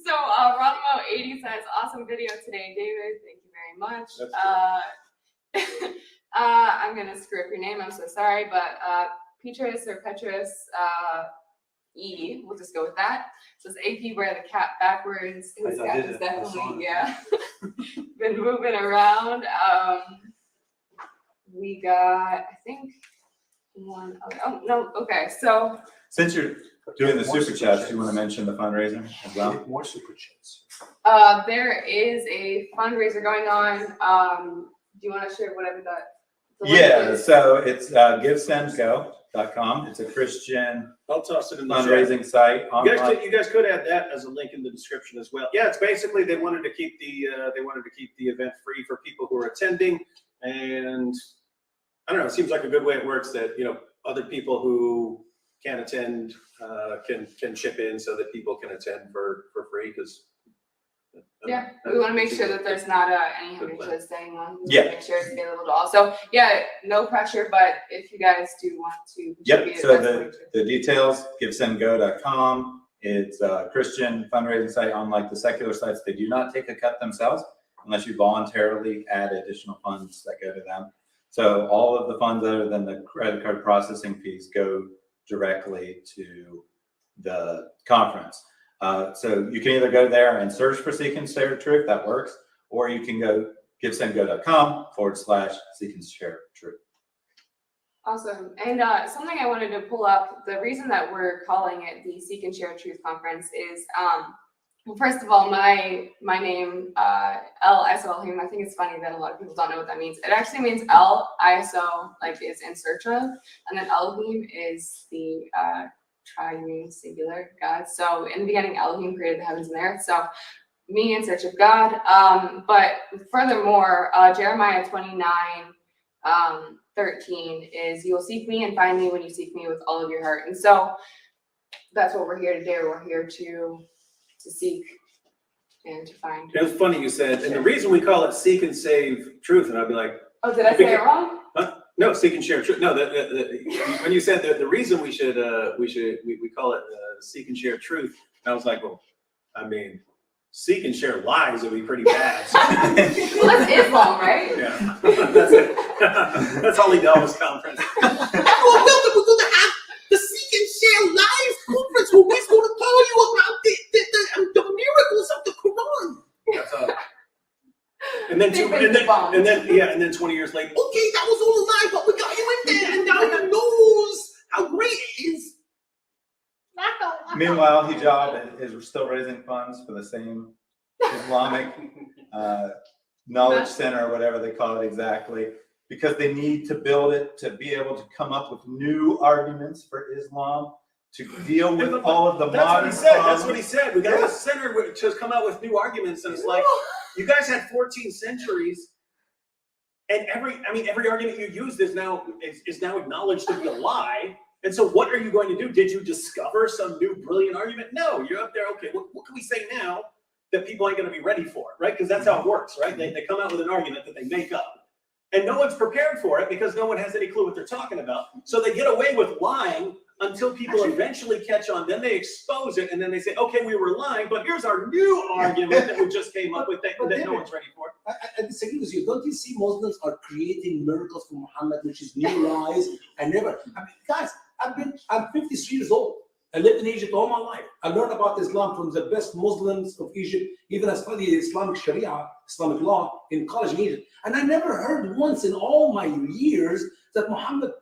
So Ronimo80 says, awesome video today, David. Thank you very much. That's I'm gonna screw up your name, I'm so sorry, but Petrus or Petrus E. We'll just go with that. So it's AP wear the cap backwards. His I cap did is it. I saw definitely, it. yeah. Been moving around. We got, I think, one other. Oh, no. Okay. So, Since you're doing the More super chats, do you want to mention the fundraiser as well? Get more super chats. there is a fundraiser going on. Do you want to share whatever the link Yeah, is? so it's givesendgo.com. It's a Christian I'll toss it in the chat. fundraising site online. You guys could add that as a link in the description as well. Yeah, it's basically they wanted to keep the event free for people who are attending, and I don't know. It seems like a good way it works that other people who can't attend can chip in so that people can attend for free because. Yeah, we want to make sure that there's not any hindrances to anyone. We Yeah. wanna make sure it's available to all. So yeah, no pressure, but if you guys do want to Yep, contribute, so that's way the details, givesendgo.com. It's a Christian fundraising site, unlike the secular sites. They do not take a cut themselves unless you voluntarily add additional funds that go to them. So all of the funds other than the credit card processing fees go directly to the conference. So you can either go there and search for Seek and Share Truth, that works, or you can go givesendgo.com/Seek and Share Truth. Awesome. And something I wanted to pull up, the reason that we're calling it the Seek and Share Truth Conference is, well, first of all, my name, L-I-S-O-Elohim, I think it's funny that a lot of people don't know what that means. It actually means L-I-S-O, like is in search of, and then Elohim is the triune singular God. So in the beginning, Elohim created the heavens and the earth. So me in search of God. But furthermore, Jeremiah 29:13 is you will seek me and find me when you seek me with all of your heart. And so that's what we're here to do. We're here to seek and to find. It was funny you said, and the reason we call it Seek and Save Truth, and I'd be like, Oh, did I say it wrong? no, Seek and Share Truth. No, when you said that the reason we call it Seek and Share Truth, and I was like, well, I mean, seek and share lies would be pretty bad. Well, that's Islam, right? Yeah, that's it. That's Holy Dallas Conference. Welcome. We're going to have the Seek and Share Lives Conference where we're going to tell you about the miracles of the Quran. That's and then 20 years later, Okay, that was all a lie, but we got you in there, and now he knows how great it is. Meanwhile, Hijab is still raising funds for the same Islamic knowledge center or whatever they call it exactly, because they need to build it to be able to come up with new arguments for Islam to deal with all of the modern That's problems. what he said. We got a center to come out with new arguments, and it's like, you guys had 14 centuries, and every argument you used is now acknowledged to be a lie. And so what are you going to do? Did you discover some new brilliant argument? No, you're up there. Okay, what can we say now that people ain't going to be ready for, right? Because that's how it works, right? They come out with an argument that they make up. And no one's prepared for it because no one has any clue what they're talking about. So they get away with lying until people eventually catch on. Then they expose it, and then they say, okay, we were lying, but here's our new argument that we just came up with that no one's ready for. I disagree with you. Don't you see Muslims are creating miracles for Muhammad, which is new lies? Guys, I'm 53 years old. I lived in Egypt all my life. I learned about Islam from the best Muslims of Egypt. Even I studied Islamic Sharia, Islamic law in college in Egypt. And I never heard once in all my years that Muhammad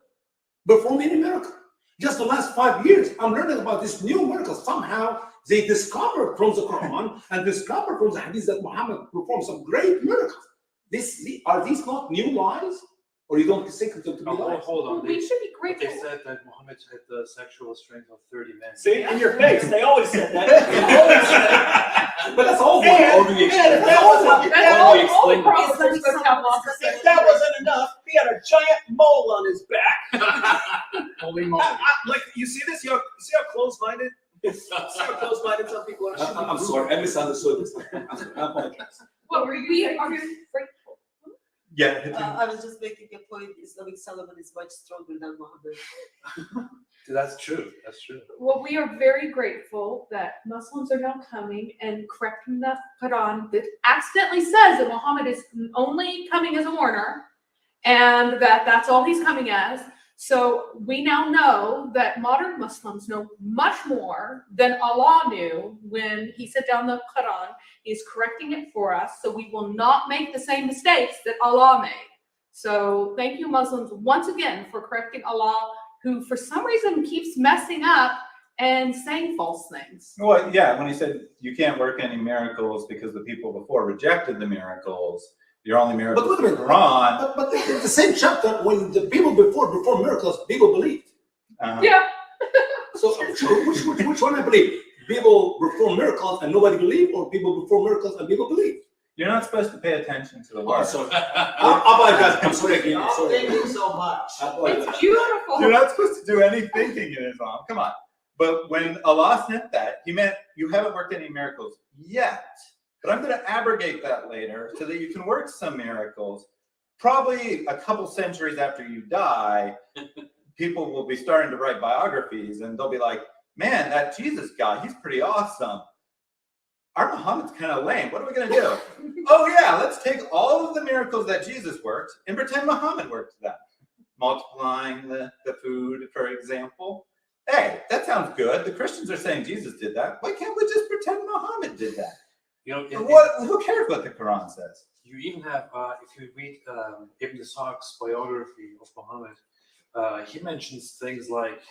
performed any miracle. Just the last 5 years, I'm learning about this new miracle. Somehow they discovered from the Quran and discovered from the Hadith that Muhammad performed some great miracles. Are these not new lies? Or you don't think them to be lies? Hold on. We should be grateful. They said that Muhammad had the sexual strength of 30 men. See, in your face, they always said that. But that's all. If that wasn't enough, he had a giant mole on his back. Holy moly. Like, you see this? You see how close-minded? See how close-minded some people are? I'm sorry, I misunderstood this. I apologize. What were you grateful? Yeah. I was just making a point. Islamic Solomon is much stronger than Muhammad. That's true. That's true. Well, we are very grateful that Muslims are now coming and correcting the Quran that accidentally says that Muhammad is only coming as a mourner and that that's all he's coming as. So we now know that modern Muslims know much more than Allah knew when he set down the Quran. He's correcting it for us, so we will not make the same mistakes that Allah made. So thank you, Muslims, once again for correcting Allah, who for some reason keeps messing up and saying false things. Well, yeah, when he said you can't work any miracles because the people before rejected the miracles, your only miracle But is wait a the minute. Quran. But in the same chapter, when the people before miracles, people believed. Yeah. So which one I believe? People perform miracles and nobody believed, or people perform miracles and people believe? You're not supposed to pay attention to the Oh, words. sorry. I'm sorry again. I'm Y'all sorry. thinking so much. It's beautiful. You're not supposed to do any thinking in Islam. Come on. But when Allah sent that, he meant you haven't worked any miracles yet. But I'm going to abrogate that later so that you can work some miracles. Probably a couple centuries after you die, people will be starting to write biographies and they'll be like, man, that Jesus guy, he's pretty awesome. Our Muhammad's kind of lame. What are we going to do? Oh, yeah, let's take all of the miracles that Jesus worked and pretend Muhammad worked them. Multiplying the food, for example. Hey, that sounds good. The Christians are saying Jesus did that. Why can't we just pretend Muhammad did that? You know, Who cares what the Quran says? you even have, if you read Ibn Ishaq's biography of Muhammad, he mentions things like,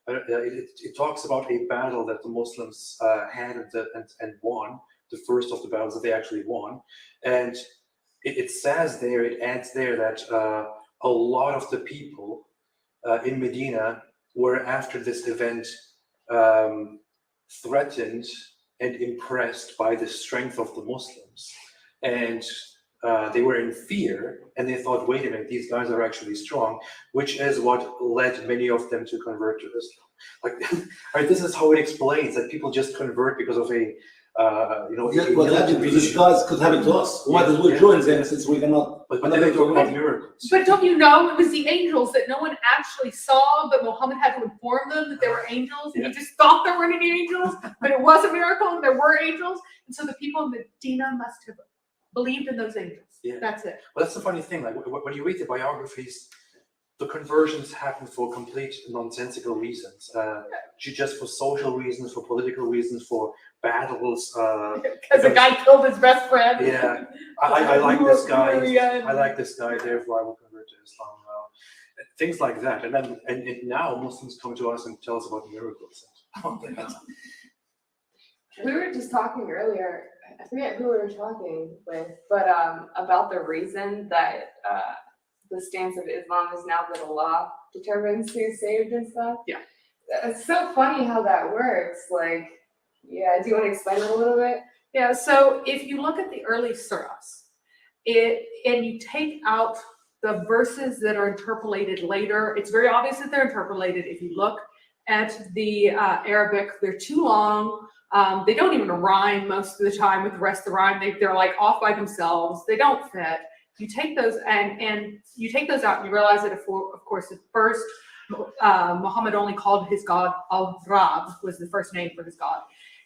it talks about a battle that the Muslims had and won, the first of the battles that they actually won. And it says there, it adds there that a lot of the people in Medina were after this event threatened and impressed by the strength of the Muslims. And they were in fear, and they thought, wait a minute, these guys are actually strong, which is what led many of them to convert to Islam. Like, right, this is how it explains that people just convert because of a, What happened to these guys could happen to us. Why did we join them since we cannot? But then they talk about miracles. But don't you know it was the angels that no one actually saw, but Muhammad had to inform them that there were angels, and Yeah. he just thought there weren't any angels, but it was a miracle and there were angels, and so the people in Medina must have believed in those angels. Yeah. That's it. Well, that's the funny thing. Like when you read the biographies, the conversions happen for complete nonsensical reasons, just for social reasons, for political reasons, for battles. Because a guy killed his best friend. Yeah, I like this guy. Yeah. I like this guy. Therefore, I will convert to Islam. Things like that, and then and now Muslims come to us and tell us about miracles. We were just talking earlier, I forget who we were talking with, but about the reason that the stance of Islam is now that Allah determines who's saved and stuff. Yeah. It's so funny how that works. Like, yeah, do you want to explain it a little bit? Yeah, so if you look at the early surahs, and you take out the verses that are interpolated later, it's very obvious that they're interpolated. If you look at the Arabic, they're too long. They don't even rhyme most of the time with the rest of the rhyme. They're like off by themselves. They don't fit. You take those and you take those out and you realize that, of course, at first, Muhammad only called his God Al-Rab, was the first name for his God.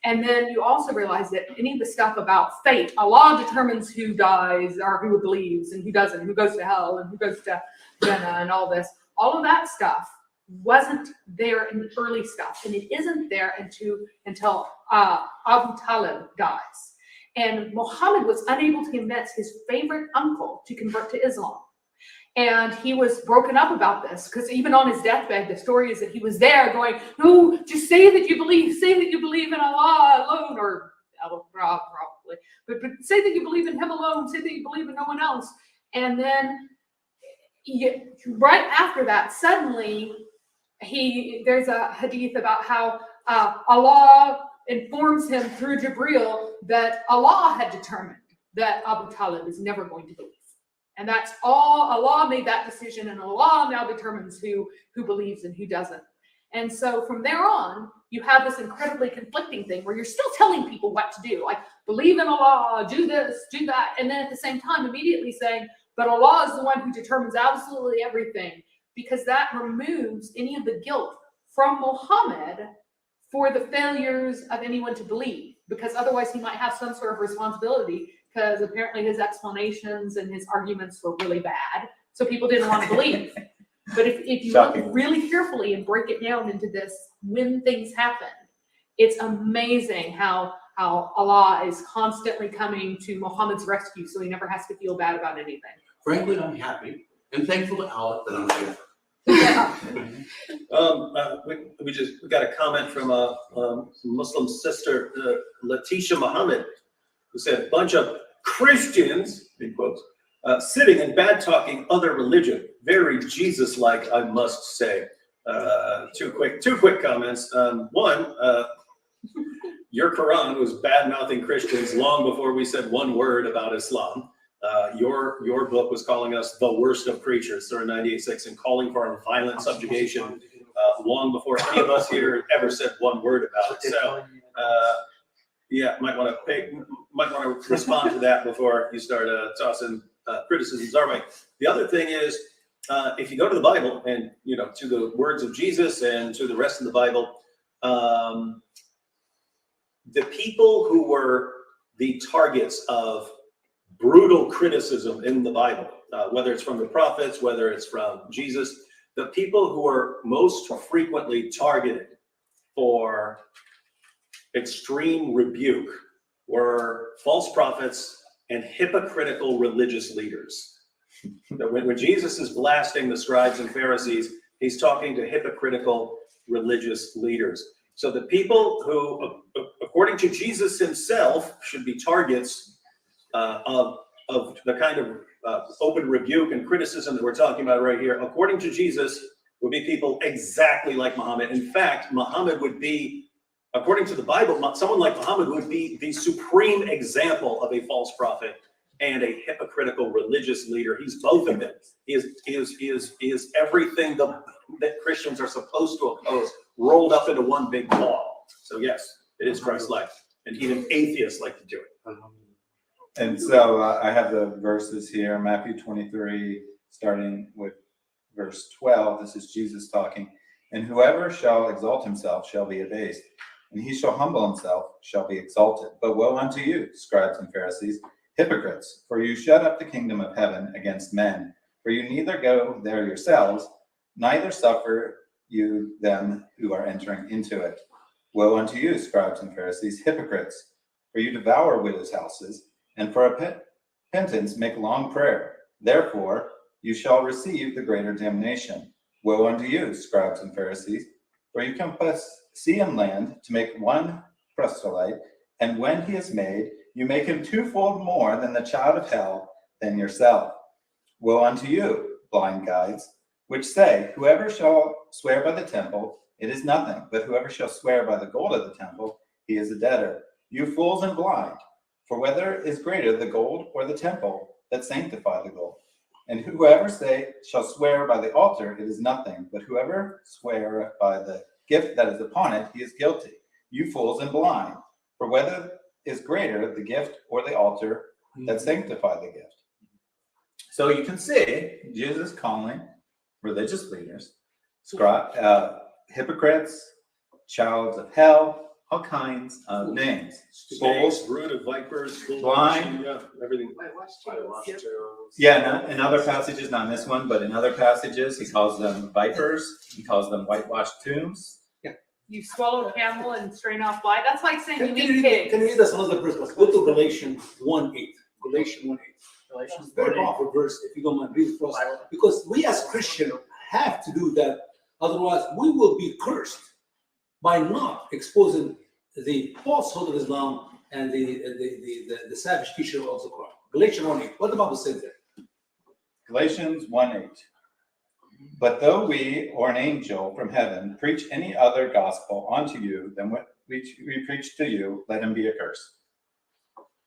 And then you also realize that any of the stuff about fate, Allah determines who dies or who believes and who doesn't, who goes to hell and who goes to Jannah and all this. All of that stuff wasn't there in the early stuff, and it isn't there until Abu Talib dies. And Muhammad was unable to convince his favorite uncle to convert to Islam. And he was broken up about this, because even on his deathbed, the story is that he was there going, no, just say that you believe in Allah alone, or Allah probably, but say that you believe in him alone, say that you believe in no one else. And then right after that, suddenly, there's a hadith about how Allah informs him through Jibreel that Allah had determined that Abu Talib is never going to believe. And that's all, Allah made that decision, and Allah now determines who believes and who doesn't. And so from there on, you have this incredibly conflicting thing where you're still telling people what to do, like believe in Allah, do this, do that, and then at the same time immediately saying, but Allah is the one who determines absolutely everything, because that removes any of the guilt from Muhammad for the failures of anyone to believe, because otherwise he might have some sort of responsibility, because apparently his explanations and his arguments were really bad, so people didn't want to believe. But if you Shocking. look really carefully and break it down into this, when things happen, it's amazing how Allah is constantly coming to Muhammad's rescue, so he never has to feel bad about anything. Frankly, I'm happy and thankful to Allah that I'm here. Yeah. We got a comment from a Muslim sister, Letitia Muhammad, who said, "Bunch of Christians," in quotes, "sitting and bad talking other religion. Very Jesus-like, I must say." Two quick comments. One, your Quran was bad-mouthing Christians long before we said one word about Islam. Your book was calling us the worst of creatures, Surah 98:6, and calling for our violent subjugation long before any of us here ever said one word about it. So, yeah, might want to respond to that before you start tossing criticisms our way. The other thing is, if you go to the Bible and to the words of Jesus and to the rest of the Bible, the people who were the targets of brutal criticism in the Bible, whether it's from the prophets, whether it's from Jesus, the people who are most frequently targeted for extreme rebuke were false prophets and hypocritical religious leaders. When Jesus is blasting the scribes and Pharisees, he's talking to hypocritical religious leaders. So the people who, according to Jesus himself, should be targets of the kind of open rebuke and criticism that we're talking about right here, according to Jesus, would be people exactly like Muhammad. In fact, Muhammad would be, according to the Bible, someone like Muhammad would be the supreme example of a false prophet and a hypocritical religious leader. He's both of them. He is everything that Christians are supposed to oppose, rolled up into one big ball. So yes, it is Christ-like, and even atheists like to do it. And so I have the verses here, Matthew 23, starting with verse 12. This is Jesus talking. "And whoever shall exalt himself shall be abased, and he shall humble himself shall be exalted. But woe unto you, scribes and Pharisees, hypocrites, for you shut up the kingdom of heaven against men. For you neither go there yourselves, neither suffer you them who are entering into it. Woe unto you, scribes and Pharisees, hypocrites, for you devour widows' houses, and for repentance make long prayer. Therefore you shall receive the greater damnation. Woe unto you, scribes and Pharisees, for you compass sea and land to make one proselyte, and when he is made, you make him twofold more than the child of hell than yourself. Woe unto you, blind guides, which say, whoever shall swear by the temple, it is nothing, but whoever shall swear by the gold of the temple, he is a debtor. You fools and blind, for whether is greater the gold or the temple that sanctify the gold? And whoever shall swear by the altar, it is nothing, but whoever swear by the gift that is upon it, he is guilty. You fools and blind, for whether is greater the gift or the altar that sanctify the gift? So you can see Jesus calling religious leaders, hypocrites, childs of hell, all kinds of names. Fools, brood of vipers, blind, yeah, everything. Yeah, in other passages, not in this one, but in other passages, he calls them vipers. He calls them whitewashed tombs. You swallow a camel and strain off blood. That's like saying you Can eat you pigs. read us another verse? Let's go to Galatians 1:8. Galatians 1:8. Galatians very powerful verse, if you don't mind, read it for us. Because we as Christians have to do that. Otherwise, we will be cursed by not exposing the falsehood of Islam and the savage teaching of the Quran. Galatians 1:8. What the Bible says there? Galatians 1:8. But though we or an angel from heaven preach any other gospel unto you than what we preach to you, let him be accursed.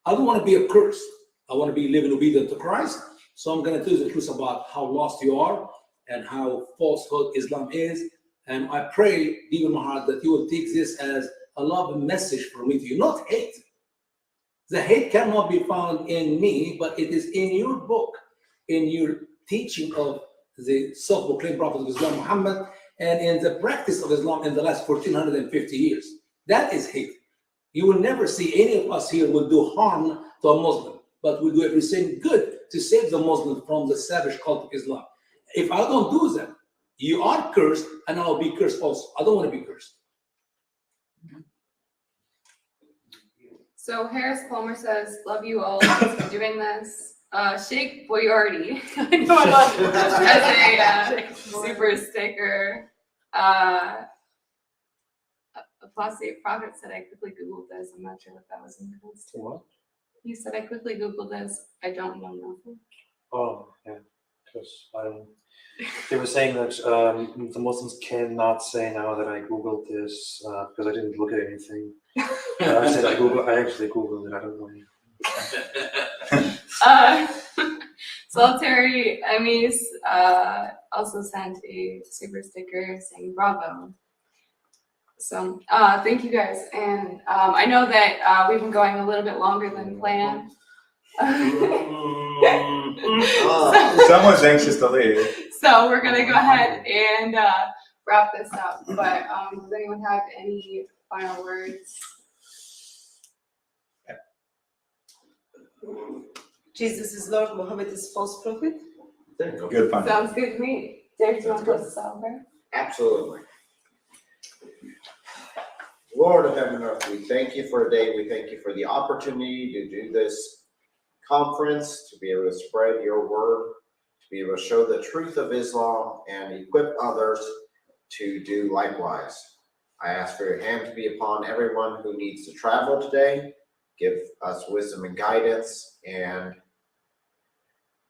I don't want to be accursed. I want to be living obedient to Christ. So I'm going to tell you the truth about how lost you are and how falsehood Islam is. And I pray deep in my heart that you will take this as a love message for me to you, not hate. The hate cannot be found in me, but it is in your book, in your teaching of the self-proclaimed prophet of Islam, Muhammad, and in the practice of Islam in the last 1450 years. That is hate. You will never see any of us here will do harm to a Muslim, but we do everything good to save the Muslim from the savage cult of Islam. If I don't do that, You are cursed, and I'll be cursed also. I don't want to be cursed. So Harris Palmer says, love you all for doing this. Sheikh Boyardi, I know I love it, as a super sticker. Apostate Prophet said, I quickly Googled this. I'm not sure what that was in regards to. What? He said, I quickly Googled this. I don't know nothing. Oh, yeah, because they were saying that the Muslims cannot say now that I Googled this because I didn't look at anything. I said I actually Googled it, I don't know anything. Solitary Emmys also sent a super sticker saying bravo. So thank you guys. And I know that we've been going a little bit longer than planned. Someone's anxious to leave. So we're gonna go ahead and wrap this up. But does anyone have any final words? Jesus is Lord, Muhammad is false prophet. There you go. Good fun. Sounds good to me. Dave, do you want to close this out, okay? Absolutely. Lord of heaven and earth, we thank you for a day. We thank you for the opportunity to do this conference, to be able to spread your word, to be able to show the truth of Islam and equip others to do likewise. I ask for your hand to be upon everyone who needs to travel today. Give us wisdom and guidance and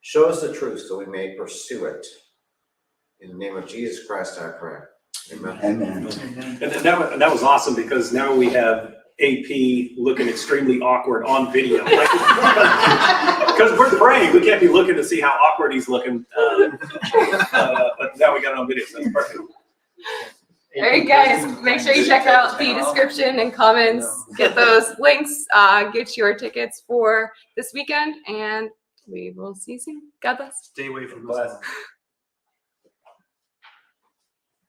show us the truth so we may pursue it. In the name of Jesus Christ, I pray. Amen. Amen. And that was awesome because now we have AP looking extremely awkward on video. Because we're praying, we can't be looking to see how awkward he's looking. But now we got it on video, so that's perfect. All right, guys, make sure you check out the description and comments. Get those links. Get your tickets for this weekend, and we will see you soon. God bless. Stay away from Bless. this.